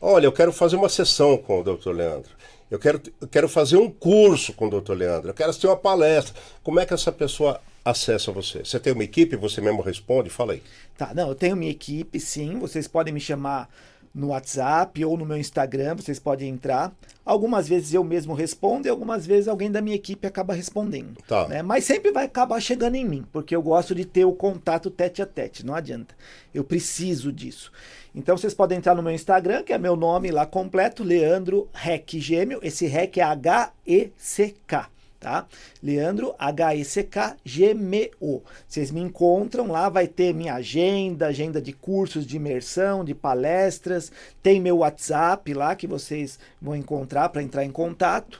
olha, eu quero fazer uma sessão com o Dr. Leandro, eu quero fazer um curso com o Dr. Leandro, eu quero assistir uma palestra, como é que essa pessoa acessa você? Você tem uma equipe, você mesmo responde? Fala aí. Tá, não, eu tenho minha equipe, sim, vocês podem me chamar no WhatsApp ou no meu Instagram, vocês podem entrar. Algumas vezes eu mesmo respondo e algumas vezes alguém da minha equipe acaba respondendo. Tá. Né? Mas sempre vai acabar chegando em mim, porque eu gosto de ter o contato tete a tete, não adianta. Eu preciso disso. Então vocês podem entrar no meu Instagram, que é meu nome lá completo, Leandro Heck Gêmeo. Esse Heck é H-E-C-K. Tá? Leandro H-E-C-K G-M-E-O. Vocês me encontram lá, vai ter minha agenda de cursos de imersão, de palestras, tem meu WhatsApp lá que vocês vão encontrar para entrar em contato.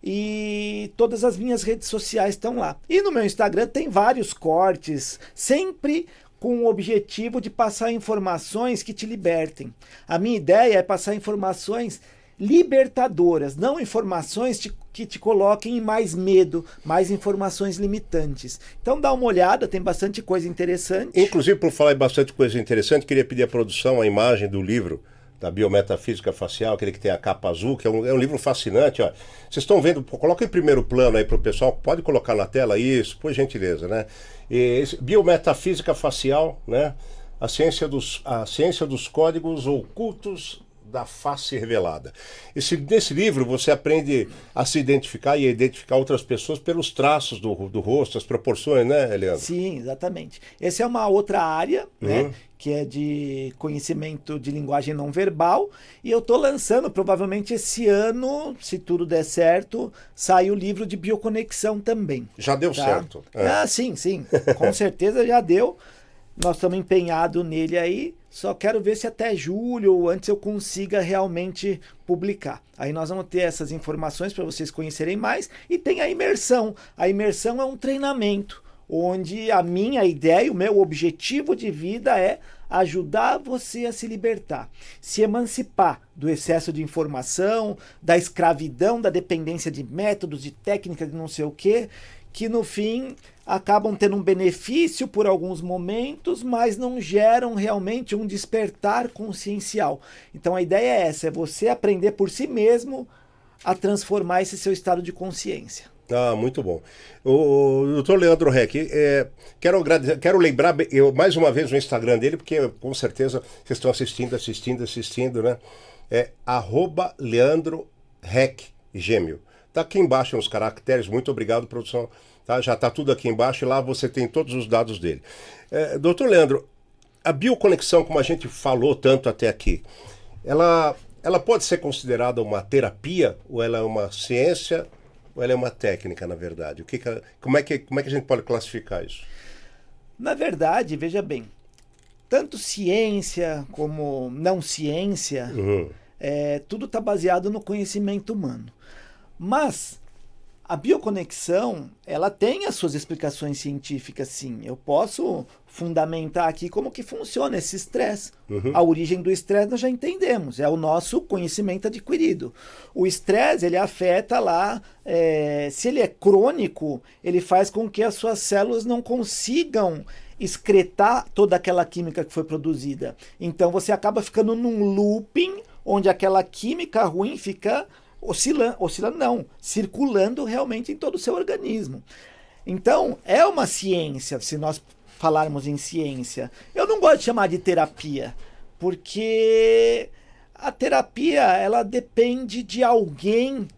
E todas as minhas redes sociais estão lá. E no meu Instagram tem vários cortes, sempre com o objetivo de passar informações que te libertem. A minha ideia é passar informações libertadoras, não informações que te coloquem em mais medo, mais informações limitantes. Então dá uma olhada, tem bastante coisa interessante. Inclusive, por falar em bastante coisa interessante, queria pedir à produção a imagem do livro da Biometafísica Facial, aquele que tem a capa azul, que é um livro fascinante. Ó. Vocês estão vendo, coloca em primeiro plano aí para o pessoal, pode colocar na tela isso, por gentileza, né? Biometafísica Facial, né? A ciência dos códigos ocultos da face revelada. Nesse livro você aprende a se identificar e a identificar outras pessoas pelos traços do rosto, as proporções, né, Leandro? Sim, exatamente. Essa é uma outra área, né, que é de conhecimento de linguagem não verbal, e eu estou lançando, provavelmente esse ano, se tudo der certo, sai o livro de bioconexão também. Já deu certo? É. Ah, sim, com certeza já deu. Nós estamos empenhados nele aí, só quero ver se até julho ou antes eu consiga realmente publicar. Aí nós vamos ter essas informações para vocês conhecerem mais. E tem a imersão. A imersão é um treinamento, onde a minha ideia, o meu objetivo de vida é ajudar você a se libertar, se emancipar do excesso de informação, da escravidão, da dependência de métodos, de técnicas, de não sei o quê, que no fim acabam tendo um benefício por alguns momentos, mas não geram realmente um despertar consciencial. Então a ideia é essa, é você aprender por si mesmo a transformar esse seu estado de consciência. Ah, muito bom. O doutor Leandro Heck, quero lembrar mais uma vez o Instagram dele, porque com certeza vocês estão assistindo, né? É @Leandro Heck Gêmeo. Está aqui embaixo nos caracteres, muito obrigado, produção. Tá? Já está tudo aqui embaixo e lá você tem todos os dados dele. Doutor Leandro, a bioconexão, como a gente falou tanto até aqui, ela pode ser considerada uma terapia ou ela é uma ciência? Ou ela é uma técnica, na verdade? Como é que a gente pode classificar isso? Na verdade, veja bem, tanto ciência como não ciência, tudo está baseado no conhecimento humano. Mas a bioconexão, ela tem as suas explicações científicas, sim. Eu posso fundamentar aqui como que funciona esse estresse. A origem do estresse nós já entendemos, é o nosso conhecimento adquirido. O estresse, ele afeta lá, se ele é crônico, ele faz com que as suas células não consigam excretar toda aquela química que foi produzida. Então você acaba ficando num looping, onde aquela química ruim fica circulando realmente em todo o seu organismo. Então, é uma ciência, se nós falarmos em ciência. Eu não gosto de chamar de terapia, porque a terapia, ela depende de alguém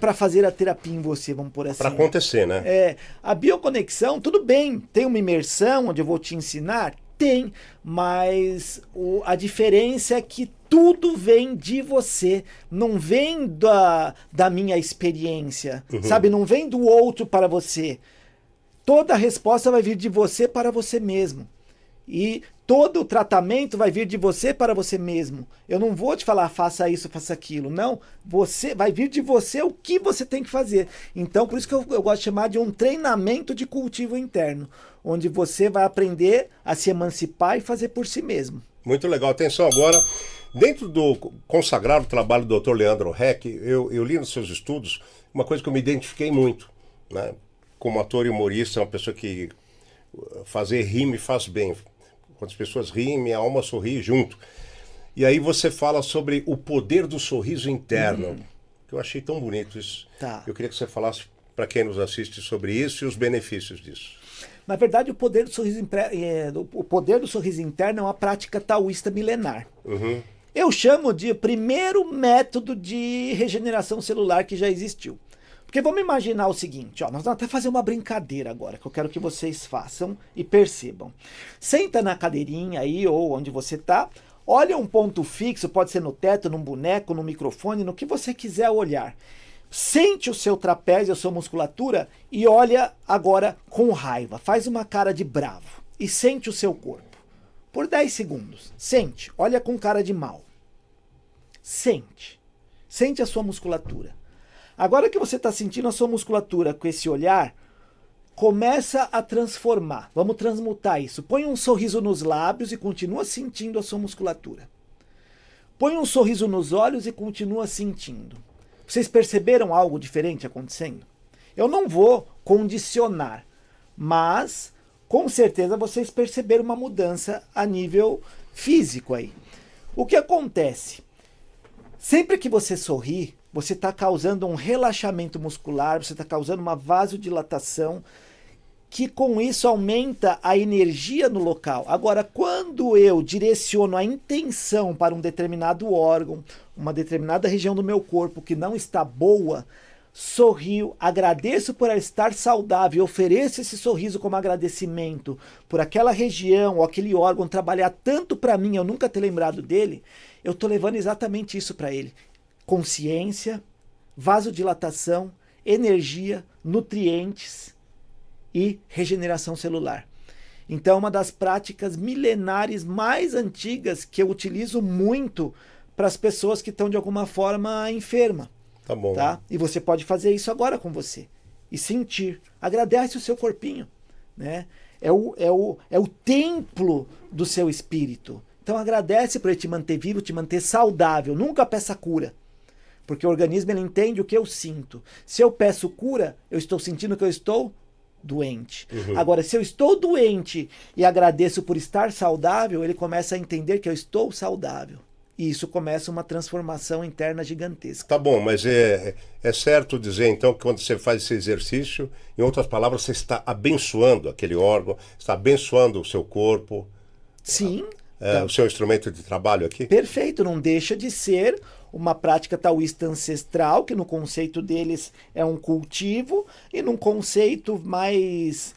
para fazer a terapia em você, vamos por assim. Para acontecer, né? A bioconexão, tudo bem, tem uma imersão onde eu vou te ensinar? Tem, mas a diferença é que tudo vem de você, não vem da minha experiência, sabe? Não vem do outro para você. Toda a resposta vai vir de você para você mesmo. E todo o tratamento vai vir de você para você mesmo. Eu não vou te falar, faça isso, faça aquilo. Não, vai vir de você o que você tem que fazer. Então, por isso que eu gosto de chamar de um treinamento de cultivo interno, onde você vai aprender a se emancipar e fazer por si mesmo. Muito legal. Atenção agora. Dentro do consagrado trabalho do Dr. Leandro Heck, eu li nos seus estudos uma coisa que eu me identifiquei muito, né? Como ator e humorista, uma pessoa que fazer rir me faz bem. Quando as pessoas riem, minha alma sorri junto. E aí você fala sobre o poder do sorriso interno, que eu achei tão bonito isso. Tá. Eu queria que você falasse para quem nos assiste sobre isso e os benefícios disso. Na verdade, o poder do sorriso interno é uma prática taoísta milenar. Eu chamo de primeiro método de regeneração celular que já existiu. Porque vamos imaginar o seguinte, nós vamos até fazer uma brincadeira agora, que eu quero que vocês façam e percebam. Senta na cadeirinha aí, ou onde você está, olha um ponto fixo, pode ser no teto, num boneco, no microfone, no que você quiser olhar. Sente o seu trapézio, a sua musculatura e olha agora com raiva. Faz uma cara de bravo e sente o seu corpo. Por 10 segundos. Sente, olha com cara de mal. Sente. Sente a sua musculatura. Agora que você está sentindo a sua musculatura com esse olhar, começa a transformar. Vamos transmutar isso. Põe um sorriso nos lábios e continua sentindo a sua musculatura. Põe um sorriso nos olhos e continua sentindo. Vocês perceberam algo diferente acontecendo? Eu não vou condicionar, mas com certeza vocês perceberam uma mudança a nível físico aí. O que acontece? Sempre que você sorri, você está causando um relaxamento muscular, você está causando uma vasodilatação, que com isso aumenta a energia no local. Agora, quando eu direciono a intenção para um determinado órgão, uma determinada região do meu corpo que não está boa, sorrio, agradeço por ela estar saudável, ofereço esse sorriso como agradecimento por aquela região ou aquele órgão trabalhar tanto para mim, eu nunca ter lembrado dele, eu estou levando exatamente isso para ele. Consciência, vasodilatação, energia, nutrientes e regeneração celular. Então, uma das práticas milenares mais antigas que eu utilizo muito para as pessoas que estão de alguma forma enferma. Tá bom. Tá? E você pode fazer isso agora com você. E sentir. Agradece o seu corpinho. Né? É o templo do seu espírito. Então agradece por ele te manter vivo, te manter saudável. Nunca peça cura. Porque o organismo ele entende o que eu sinto. Se eu peço cura, eu estou sentindo que eu estou doente. Agora, se eu estou doente e agradeço por estar saudável, ele começa a entender que eu estou saudável. E isso começa uma transformação interna gigantesca. Tá bom, mas é certo dizer então que quando você faz esse exercício, em outras palavras, você está abençoando aquele órgão, está abençoando o seu corpo. Sim. O seu instrumento de trabalho aqui? Perfeito, não deixa de ser uma prática taoísta ancestral, que no conceito deles é um cultivo, e num conceito mais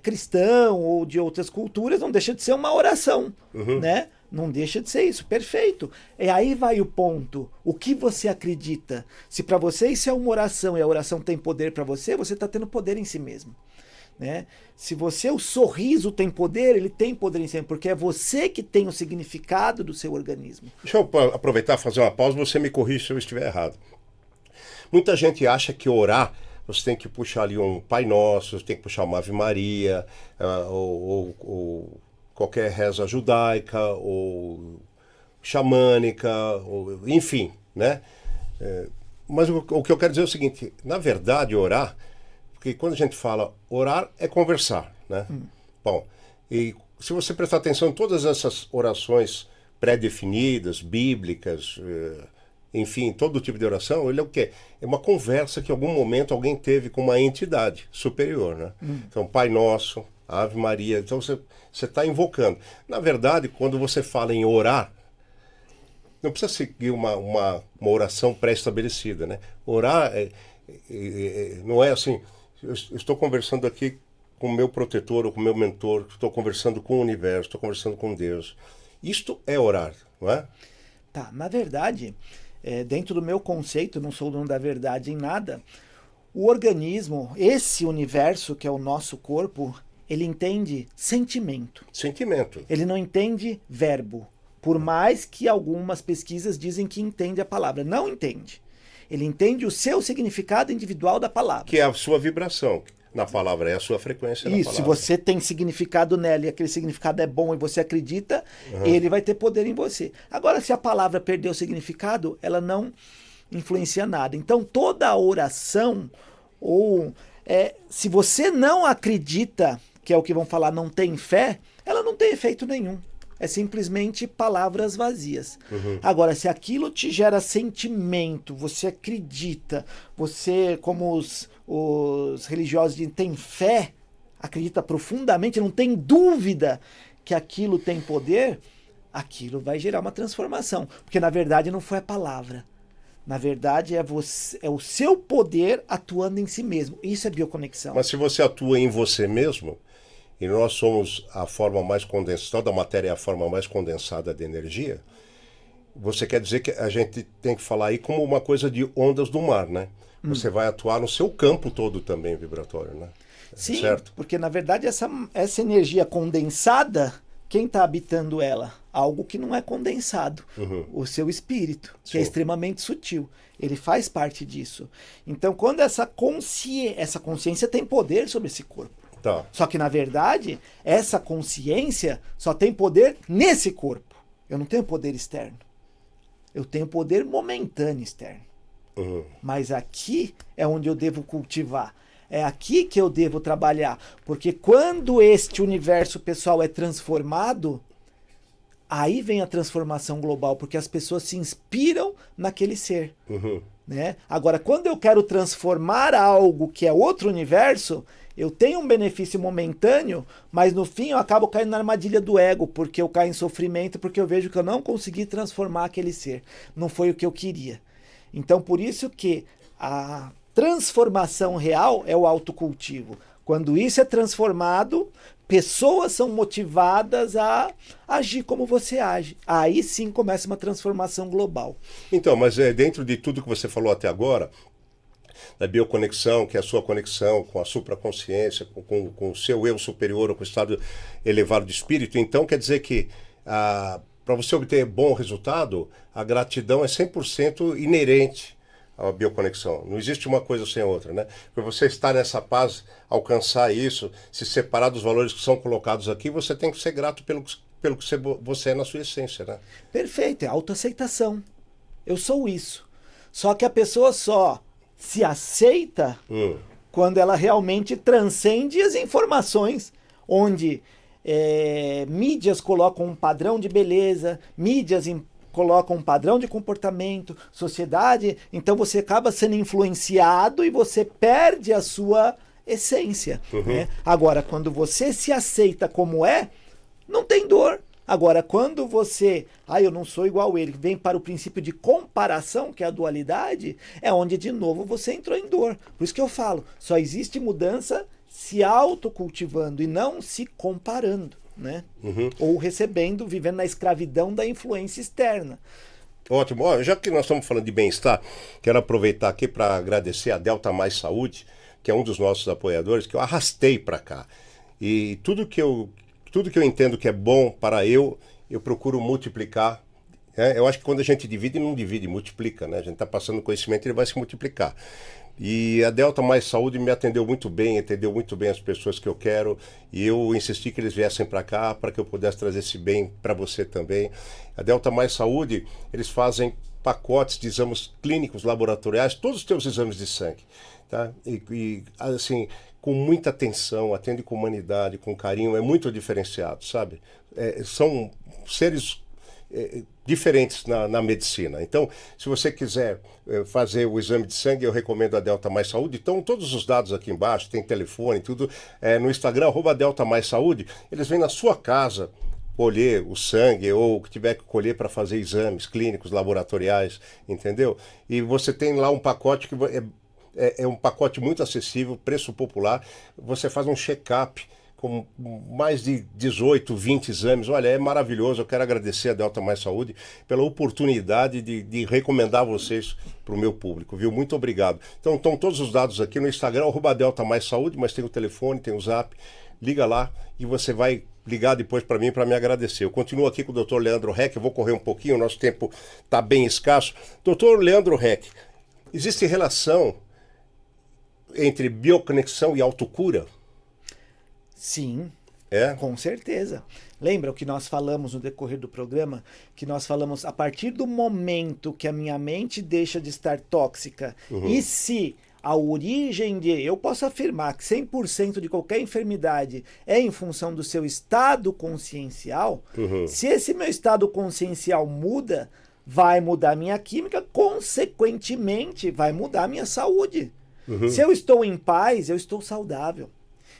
cristão ou de outras culturas, não deixa de ser uma oração, né? Não deixa de ser isso, perfeito. E aí vai o ponto, o que você acredita? Se para você isso é uma oração e a oração tem poder para você, você está tendo poder em si mesmo. Né? Se o sorriso tem poder, ele tem poder em si, porque é você que tem o significado do seu organismo. Deixa eu aproveitar e fazer uma pausa, você me corrige se eu estiver errado. Muita gente acha que orar, você tem que puxar ali um Pai Nosso, você tem que puxar uma Ave Maria, ou qualquer reza judaica, ou xamânica, enfim, né? Mas o que eu quero dizer é o seguinte, na verdade, orar, porque quando a gente fala orar é conversar, né? Bom, e se você prestar atenção em todas essas orações pré-definidas, bíblicas, enfim, todo tipo de oração, ele é o quê? É uma conversa que em algum momento alguém teve com uma entidade superior, né? Então, Pai Nosso, Ave Maria, então você está invocando. Na verdade, quando você fala em orar, não precisa seguir uma oração pré-estabelecida, né? Orar não é assim, eu estou conversando aqui com o meu protetor ou com o meu mentor, estou conversando com o universo, estou conversando com Deus. Isto é orar, não é? Tá, na verdade, dentro do meu conceito, não sou dono da verdade em nada, o organismo, esse universo que é o nosso corpo, ele entende sentimento. Sentimento. Ele não entende verbo. Por mais que algumas pesquisas dizem que entende a palavra. Não entende. Ele entende o seu significado individual da palavra. Que é a sua vibração. Na palavra é a sua frequência na Isso, palavra. se você tem significado nela e aquele significado é bom e você acredita, ele vai ter poder em você. Agora, se a palavra perdeu o significado, ela não influencia nada. Então, toda a oração, se você não acredita, que é o que vão falar, não tem fé, ela não tem efeito nenhum. É simplesmente palavras vazias. Agora, se aquilo te gera sentimento, você acredita, você, como os religiosos dizem, tem fé, acredita profundamente, não tem dúvida que aquilo tem poder, aquilo vai gerar uma transformação. Porque, na verdade, não foi a palavra. Na verdade, é o seu poder atuando em si mesmo. Isso é bioconexão. Mas se você atua em você mesmo, e nós somos a forma mais condensada, a matéria é a forma mais condensada de energia, você quer dizer que a gente tem que falar aí como uma coisa de ondas do mar, né? Você vai atuar no seu campo todo também vibratório, né? Sim, certo? Porque na verdade essa energia condensada, quem está habitando ela? Algo que não é condensado, o seu espírito, que é extremamente sutil. Ele faz parte disso. Então, quando essa consciência tem poder sobre esse corpo. Tá. Só que, na verdade, essa consciência só tem poder nesse corpo. Eu não tenho poder externo. Eu tenho poder momentâneo externo. Mas aqui é onde eu devo cultivar. É aqui que eu devo trabalhar. Porque quando este universo pessoal é transformado, aí vem a transformação global. Porque as pessoas se inspiram naquele ser. Né? Agora, quando eu quero transformar algo que é outro universo, eu tenho um benefício momentâneo, mas no fim eu acabo caindo na armadilha do ego, porque eu caio em sofrimento, porque eu vejo que eu não consegui transformar aquele ser. Não foi o que eu queria. Então, por isso que a transformação real é o autocultivo. Quando isso é transformado, pessoas são motivadas a agir como você age. Aí sim começa uma transformação global. Então, mas dentro de tudo que você falou até agora, da bioconexão, que é a sua conexão com a supraconsciência, com o seu eu superior, ou com o estado elevado de espírito, então quer dizer que para você obter bom resultado, a gratidão é 100% inerente à bioconexão. Não existe uma coisa sem a outra, né? Para você estar nessa paz, alcançar isso, se separar dos valores que são colocados aqui, você tem que ser grato pelo que você é na sua essência, né? Perfeito, é autoaceitação. Eu sou isso. Só que a pessoa só se aceita quando ela realmente transcende as informações, onde mídias colocam um padrão de beleza, mídias coloca um padrão de comportamento, sociedade, então você acaba sendo influenciado e você perde a sua essência. Né? Agora, quando você se aceita como é, não tem dor. Agora, quando você, eu não sou igual a ele, vem para o princípio de comparação, que é a dualidade, é onde de novo você entrou em dor. Por isso que eu falo, só existe mudança se autocultivando e não se comparando, né? Ou recebendo, vivendo na escravidão da influência externa. Ótimo. Ó, já que nós estamos falando de bem-estar, quero aproveitar aqui para agradecer a Delta Mais Saúde, que é um dos nossos apoiadores, que eu arrastei para cá. E tudo que eu entendo que é bom para eu procuro multiplicar. Eu acho que quando a gente divide, não divide, multiplica, né? A gente está passando conhecimento e ele vai se multiplicar. E a Delta Mais Saúde me atendeu muito bem, entendeu muito bem as pessoas que eu quero, e eu insisti que eles viessem para cá para que eu pudesse trazer esse bem para você também. A Delta Mais Saúde, eles fazem pacotes de exames clínicos, laboratoriais, todos os teus exames de sangue, tá? E assim, com muita atenção, atende com humanidade, com carinho, é muito diferenciado, sabe? São seres diferentes na medicina. Então, se você quiser fazer o exame de sangue, eu recomendo a Delta Mais Saúde. Então, todos os dados aqui embaixo, tem telefone, tudo, no Instagram, @Delta Mais Saúde, eles vêm na sua casa colher o sangue ou o que tiver que colher para fazer exames clínicos, laboratoriais, entendeu? E você tem lá um pacote que é um pacote muito acessível, preço popular. Você faz um check-up com mais de 18, 20 exames. Olha, é maravilhoso. Eu quero agradecer a Delta Mais Saúde pela oportunidade de recomendar vocês para o meu público, viu? Muito obrigado. Então, estão todos os dados aqui no Instagram, @Delta Mais Saúde, mas tem o telefone, tem o Zap. Liga lá e você vai ligar depois para mim para me agradecer. Eu continuo aqui com o Dr. Leandro Reck, eu vou correr um pouquinho, o nosso tempo está bem escasso. Dr. Leandro Reck, existe relação entre bioconexão e autocura? Sim, É? com certeza. Lembra o que nós falamos no decorrer do programa? Que nós falamos a partir do momento que a minha mente deixa de estar tóxica, e se a origem eu posso afirmar que 100% de qualquer enfermidade é em função do seu estado consciencial, se esse meu estado consciencial muda, vai mudar minha química, consequentemente vai mudar minha saúde. Se eu estou em paz, eu estou saudável.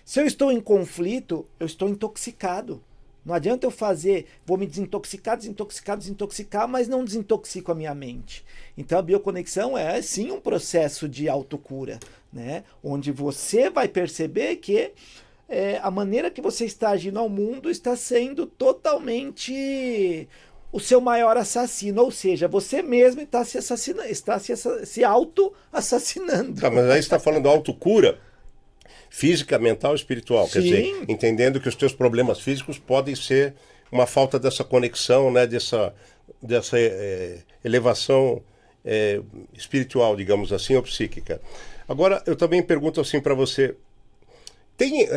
Se eu estou em conflito, eu estou intoxicado. Não adianta eu vou me desintoxicar, mas não desintoxico a minha mente. Então a bioconexão é sim um processo de autocura, né? Onde você vai perceber que a maneira que você está agindo ao mundo está sendo totalmente o seu maior assassino, ou seja, você mesmo está se assassinando, se auto-assassinando. Tá, mas aí você está falando autocura física, mental e espiritual. Sim. Quer dizer, entendendo que os teus problemas físicos podem ser uma falta dessa conexão, né, dessa elevação espiritual, digamos assim, ou psíquica. Agora, eu também pergunto assim para você, se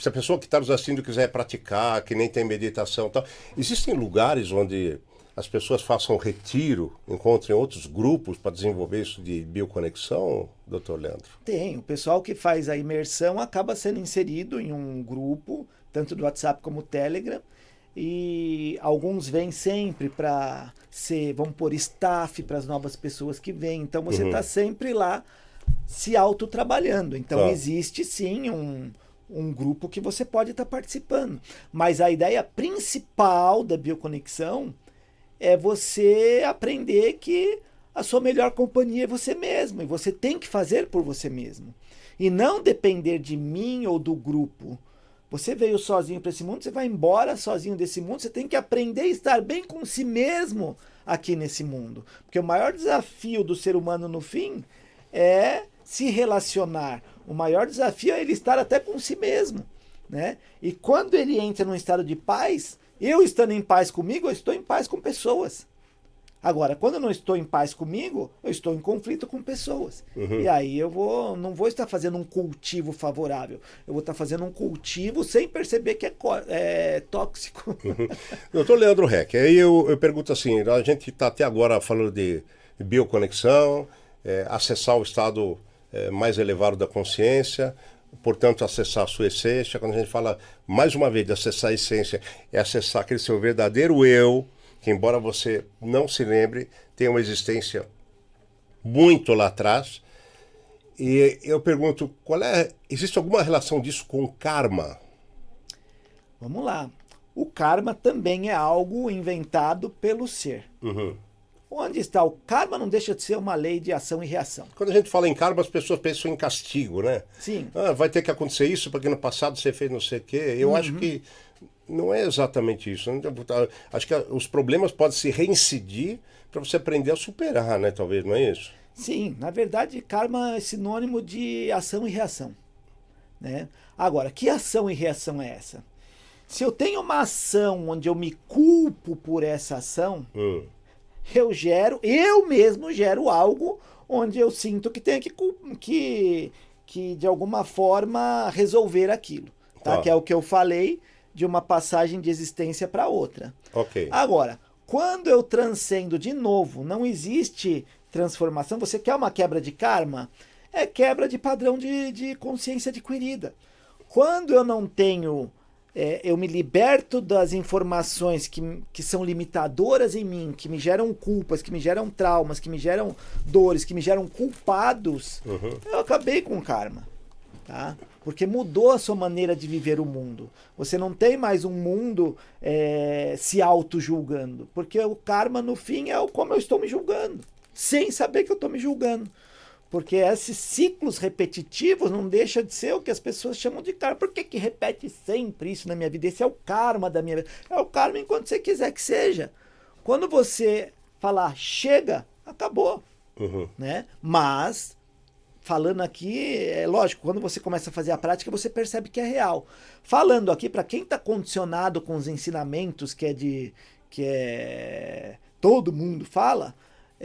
a pessoa que está nos assistindo quiser praticar, que nem tem meditação e tal, existem lugares onde as pessoas façam retiro, encontrem outros grupos para desenvolver isso de bioconexão, doutor Leandro? Tem. O pessoal que faz a imersão acaba sendo inserido em um grupo, tanto do WhatsApp como do Telegram, e alguns vêm sempre para ser, vamos pôr, staff para as novas pessoas que vêm. Então você está sempre lá se autotrabalhando. Então existe sim um grupo que você pode estar participando. Mas a ideia principal da bioconexão é você aprender que a sua melhor companhia é você mesmo. E você tem que fazer por você mesmo. E não depender de mim ou do grupo. Você veio sozinho para esse mundo, você vai embora sozinho desse mundo. Você tem que aprender a estar bem com si mesmo aqui nesse mundo. Porque o maior desafio do ser humano no fim é se relacionar. O maior desafio é ele estar até com si mesmo, né? E quando ele entra num estado de paz, eu estando em paz comigo, eu estou em paz com pessoas. Agora, quando eu não estou em paz comigo, eu estou em conflito com pessoas. E aí eu não vou estar fazendo um cultivo favorável. Eu vou estar fazendo um cultivo sem perceber que é tóxico. Doutor Leandro Reck, aí eu pergunto assim, a gente está até agora falando de bioconexão, acessar o estado mais elevado da consciência, portanto acessar a sua essência. Quando a gente fala, mais uma vez, de acessar a essência, é acessar aquele seu verdadeiro eu, que embora você não se lembre, tem uma existência muito lá atrás. E eu pergunto, existe alguma relação disso com o karma? Vamos lá. O karma também é algo inventado pelo ser. Uhum. Onde está o karma não deixa de ser uma lei de ação e reação. Quando a gente fala em karma, as pessoas pensam em castigo, né? Sim. Vai ter que acontecer isso porque no passado você fez não sei o quê. Eu acho que não é exatamente isso. Acho que os problemas podem se reincidir para você aprender a superar, né? Talvez, não é isso? Sim, na verdade, karma é sinônimo de ação e reação, né? Agora, que ação e reação é essa? Se eu tenho uma ação onde eu me culpo por essa ação, eu mesmo gero algo onde eu sinto que tenho que de alguma forma resolver aquilo, tá? Que é o que eu falei de uma passagem de existência para outra. Ok. Agora, quando eu transcendo de novo, não existe transformação. Você quer uma quebra de karma? É quebra de padrão de consciência adquirida. Quando eu não tenho... eu me liberto das informações que são limitadoras em mim, que me geram culpas, que me geram traumas, que me geram dores, que me geram culpados, eu acabei com o karma. Tá? Porque mudou a sua maneira de viver o mundo. Você não tem mais um mundo se auto-julgando. Porque o karma, no fim, é como eu estou me julgando. Sem saber que eu estou me julgando. Porque esses ciclos repetitivos não deixam de ser o que as pessoas chamam de karma. Por que repete sempre isso na minha vida? Esse é o karma da minha vida. É o karma enquanto você quiser que seja. Quando você falar, chega, acabou. Né? Mas, falando aqui, é lógico, quando você começa a fazer a prática, você percebe que é real. Falando aqui, para quem está condicionado com os ensinamentos que todo mundo fala,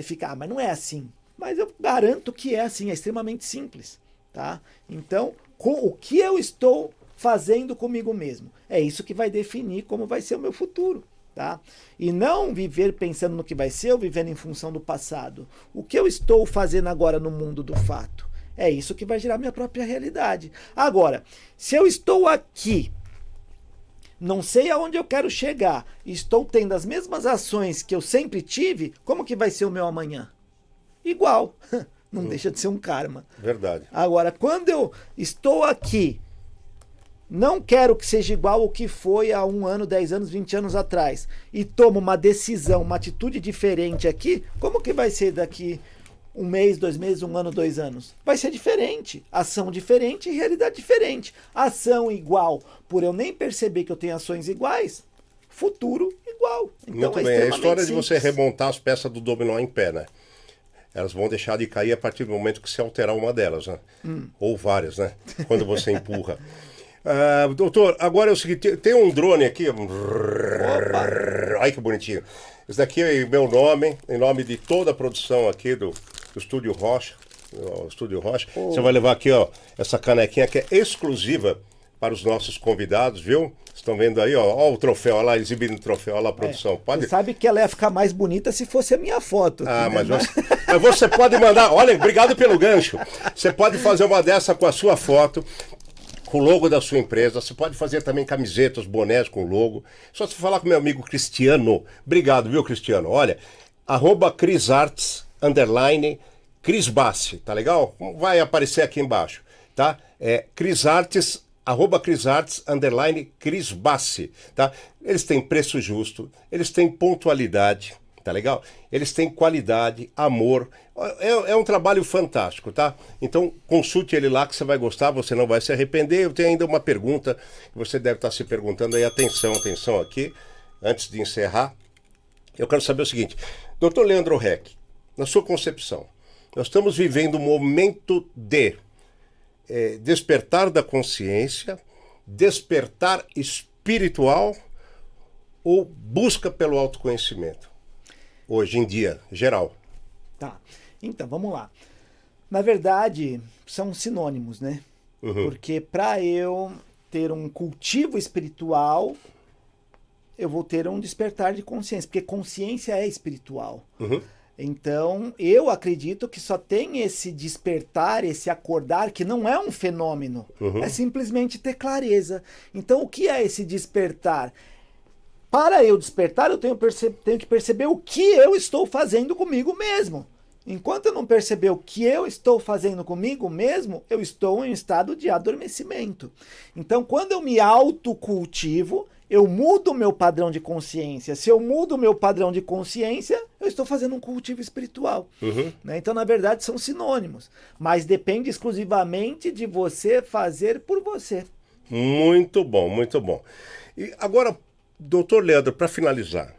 fica, mas não é assim. Mas eu garanto que é assim, é extremamente simples, tá? Então, o que eu estou fazendo comigo mesmo? É isso que vai definir como vai ser o meu futuro, tá? E não viver pensando no que vai ser ou vivendo em função do passado. O que eu estou fazendo agora no mundo do fato? É isso que vai gerar minha própria realidade. Agora, se eu estou aqui, não sei aonde eu quero chegar, e estou tendo as mesmas ações que eu sempre tive, como que vai ser o meu amanhã? Igual. Não deixa de ser um karma. Verdade. Agora, quando eu estou aqui, não quero que seja igual ao que foi há 1 ano, 10 anos, 20 anos atrás, e tomo uma decisão, uma atitude diferente aqui, como que vai ser daqui 1 mês, 2 meses, 1 ano, 2 anos? Vai ser diferente. Ação diferente e realidade diferente. Ação igual, por eu nem perceber que eu tenho ações iguais, futuro igual. Então, muito bem. É a história de você remontar as peças do dominó em pé, né? Elas vão deixar de cair a partir do momento que se alterar uma delas, né? Ou várias, né? Quando você empurra. Doutor, agora é o seguinte, tem um drone aqui. Opa. Ai, que bonitinho. Esse daqui é meu nome, em nome de toda a produção aqui do Estúdio Rocha. Estúdio Rocha. Você vai levar aqui, ó, essa canequinha que é exclusiva para os nossos convidados, viu? Estão vendo aí, ó o troféu, olha lá, exibindo o troféu, olha lá a produção. Pode... Você sabe que ela ia ficar mais bonita se fosse a minha foto. Mas você pode mandar, olha, obrigado pelo gancho. Você pode fazer uma dessa com a sua foto, com o logo da sua empresa. Você pode fazer também camisetas, bonés com logo. Só se falar com meu amigo Cristiano. Obrigado, viu, Cristiano? Olha, @CrisArts, Cris Bassi, tá legal? Vai aparecer aqui embaixo, tá? É CrisArts, @CrisArts, Cris Bassi, tá? Eles têm preço justo, eles têm pontualidade, tá legal? Eles têm qualidade, amor, é um trabalho fantástico, tá? Então consulte ele lá que você vai gostar, você não vai se arrepender. Eu tenho ainda uma pergunta que você deve estar se perguntando aí, atenção aqui, antes de encerrar. Eu quero saber o seguinte, Dr. Leandro Reck, na sua concepção, nós estamos vivendo um momento de despertar da consciência, despertar espiritual ou busca pelo autoconhecimento? Hoje em dia, geral. Tá, então vamos lá. Na verdade, são sinônimos, né? Porque para eu ter um cultivo espiritual, eu vou ter um despertar de consciência, porque consciência é espiritual. Então, eu acredito que só tem esse despertar, esse acordar, que não é um fenômeno. É simplesmente ter clareza. Então, o que é esse despertar? para eu despertar, eu tenho que perceber o que eu estou fazendo comigo mesmo. Enquanto eu não perceber o que eu estou fazendo comigo mesmo, eu estou em estado de adormecimento. Então, quando eu me autocultivo, eu mudo o meu padrão de consciência. Se eu mudo o meu padrão de consciência, eu estou fazendo um cultivo espiritual. Né? Então, na verdade, são sinônimos. Mas depende exclusivamente de você fazer por você. Muito bom, muito bom. E agora, doutor Leandro, para finalizar,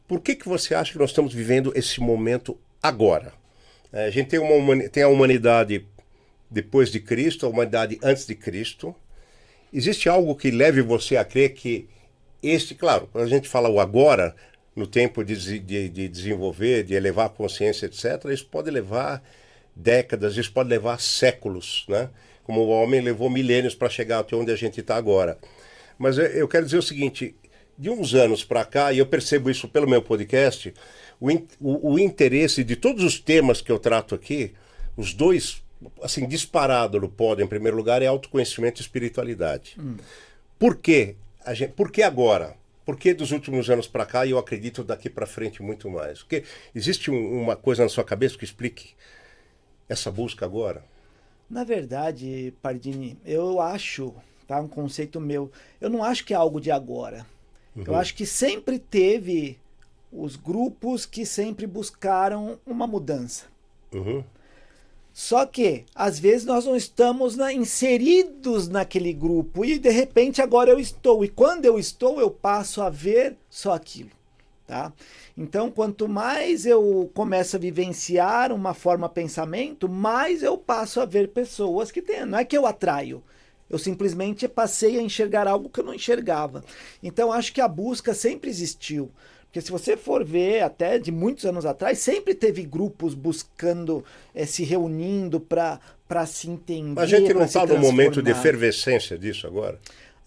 por que você acha que nós estamos vivendo esse momento agora? A gente tem a humanidade depois de Cristo, a humanidade antes de Cristo. Existe algo que leve você a crer que claro, a gente fala o agora, no tempo de desenvolver, de elevar a consciência, etc., isso pode levar décadas, isso pode levar séculos, né? Como o homem levou milênios para chegar até onde a gente está agora. Mas eu quero dizer o seguinte, de uns anos para cá, e eu percebo isso pelo meu podcast, o interesse de todos os temas que eu trato aqui, os dois, assim, disparado no pódio, em primeiro lugar, é autoconhecimento e espiritualidade. Por quê? Por que agora? Por que dos últimos anos para cá, e eu acredito daqui para frente muito mais? Porque existe uma coisa na sua cabeça que explique essa busca agora? Na verdade, Pardini, eu acho, tá, um conceito meu, eu não acho que é algo de agora. Eu acho que sempre teve os grupos que sempre buscaram uma mudança. Só que, às vezes, nós não estamos inseridos naquele grupo e, de repente, agora eu estou. E quando eu estou, eu passo a ver só aquilo. Tá? Então, quanto mais eu começo a vivenciar uma forma de pensamento, mais eu passo a ver pessoas que têm. Não é que eu atraio. Eu simplesmente passei a enxergar algo que eu não enxergava. Então, acho que a busca sempre existiu. Porque se você for ver, até de muitos anos atrás, sempre teve grupos buscando, se reunindo para se entender. A gente não está no momento de efervescência disso agora?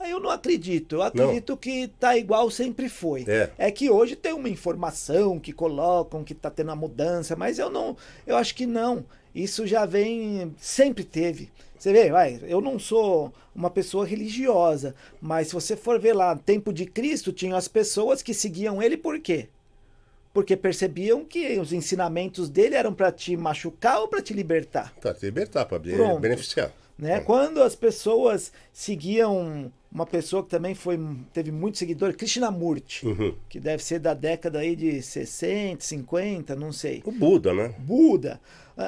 Eu não acredito. Eu acredito que tá igual sempre foi. É que hoje tem uma informação que colocam que está tendo uma mudança, mas eu acho que não. Isso já sempre teve. Você vê, eu não sou uma pessoa religiosa, mas se você for ver lá, no tempo de Cristo, tinham as pessoas que seguiam ele por quê? Porque percebiam que os ensinamentos dele eram para te machucar ou para te libertar. Para te libertar, para beneficiar. Né? Quando as pessoas seguiam uma pessoa que também teve muitos seguidores, Krishnamurti, que deve ser da década aí de 60, 50, não sei. O Buda, né? Buda.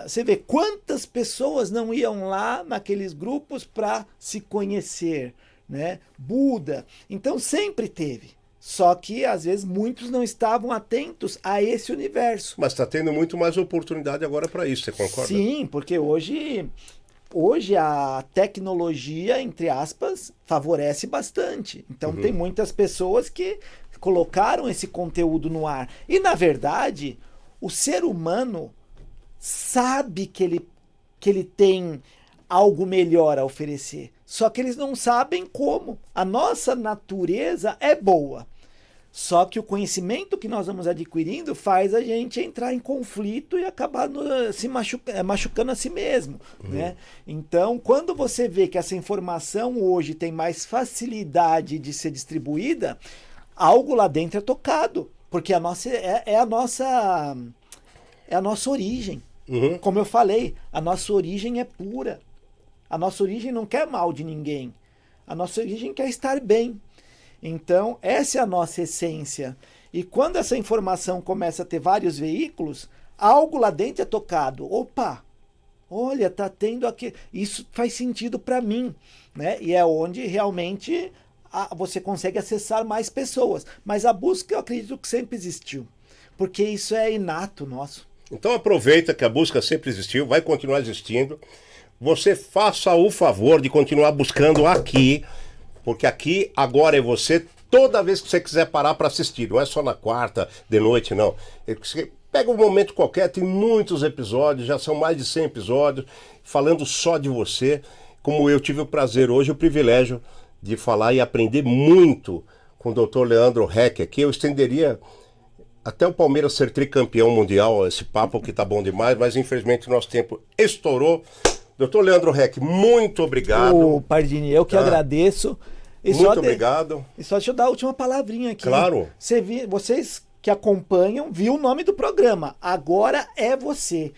Você vê quantas pessoas não iam lá naqueles grupos para se conhecer, né? Buda. Então sempre teve. Só que, às vezes, muitos não estavam atentos a esse universo. Mas está tendo muito mais oportunidade agora para isso, você concorda? Sim, porque hoje a tecnologia, entre aspas, favorece bastante. Então tem muitas pessoas que colocaram esse conteúdo no ar. E, na verdade, o ser humano sabe que ele tem algo melhor a oferecer. Só que eles não sabem como. A nossa natureza é boa. Só que o conhecimento que nós vamos adquirindo faz a gente entrar em conflito e acabar se machucando a si mesmo. Né? Então, quando você vê que essa informação hoje tem mais facilidade de ser distribuída, algo lá dentro é tocado. Porque a nossa origem. Como eu falei, a nossa origem é pura. A nossa origem não quer mal de ninguém. A nossa origem quer estar bem. Então, essa é a nossa essência. E quando essa informação começa a ter vários veículos, algo lá dentro é tocado. Opa, olha, tá tendo aqui. Isso faz sentido para mim, né? E é onde realmente você consegue acessar mais pessoas. Mas a busca eu acredito que sempre existiu, porque isso é inato nosso. Então aproveita que a busca sempre existiu, vai continuar existindo. Você faça o favor de continuar buscando aqui, porque aqui agora é você, toda vez que você quiser parar para assistir, não é só na quarta de noite, não. Você pega um momento qualquer, tem muitos episódios, já são mais de 100 episódios, falando só de você, como eu tive o prazer hoje, o privilégio de falar e aprender muito com o Dr. Leandro Heck aqui. Eu estenderia até o Palmeiras ser tricampeão mundial, esse papo que tá bom demais, mas infelizmente o nosso tempo estourou. Dr. Leandro Heck, muito obrigado. Pardini, eu que agradeço. Muito obrigado. E só deixa eu dar a última palavrinha aqui. Claro. Vocês que acompanham, viu o nome do programa. Agora é você.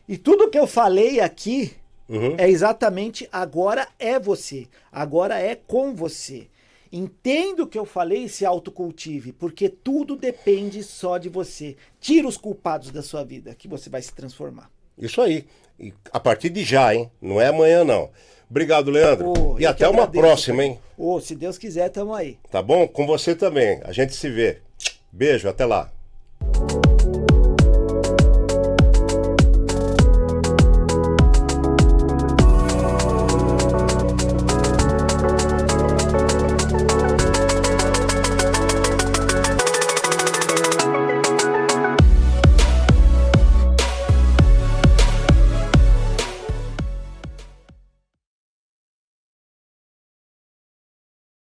E tudo que eu falei aqui é exatamente agora é você. Agora é com você. Entenda o que eu falei e se autocultive, porque tudo depende só de você. Tira os culpados da sua vida, que você vai se transformar. Isso aí. E a partir de já, hein? Não é amanhã, não. Obrigado, Leandro. E até uma próxima, hein? Se Deus quiser, tamo aí. Tá bom? Com você também. A gente se vê. Beijo, até lá.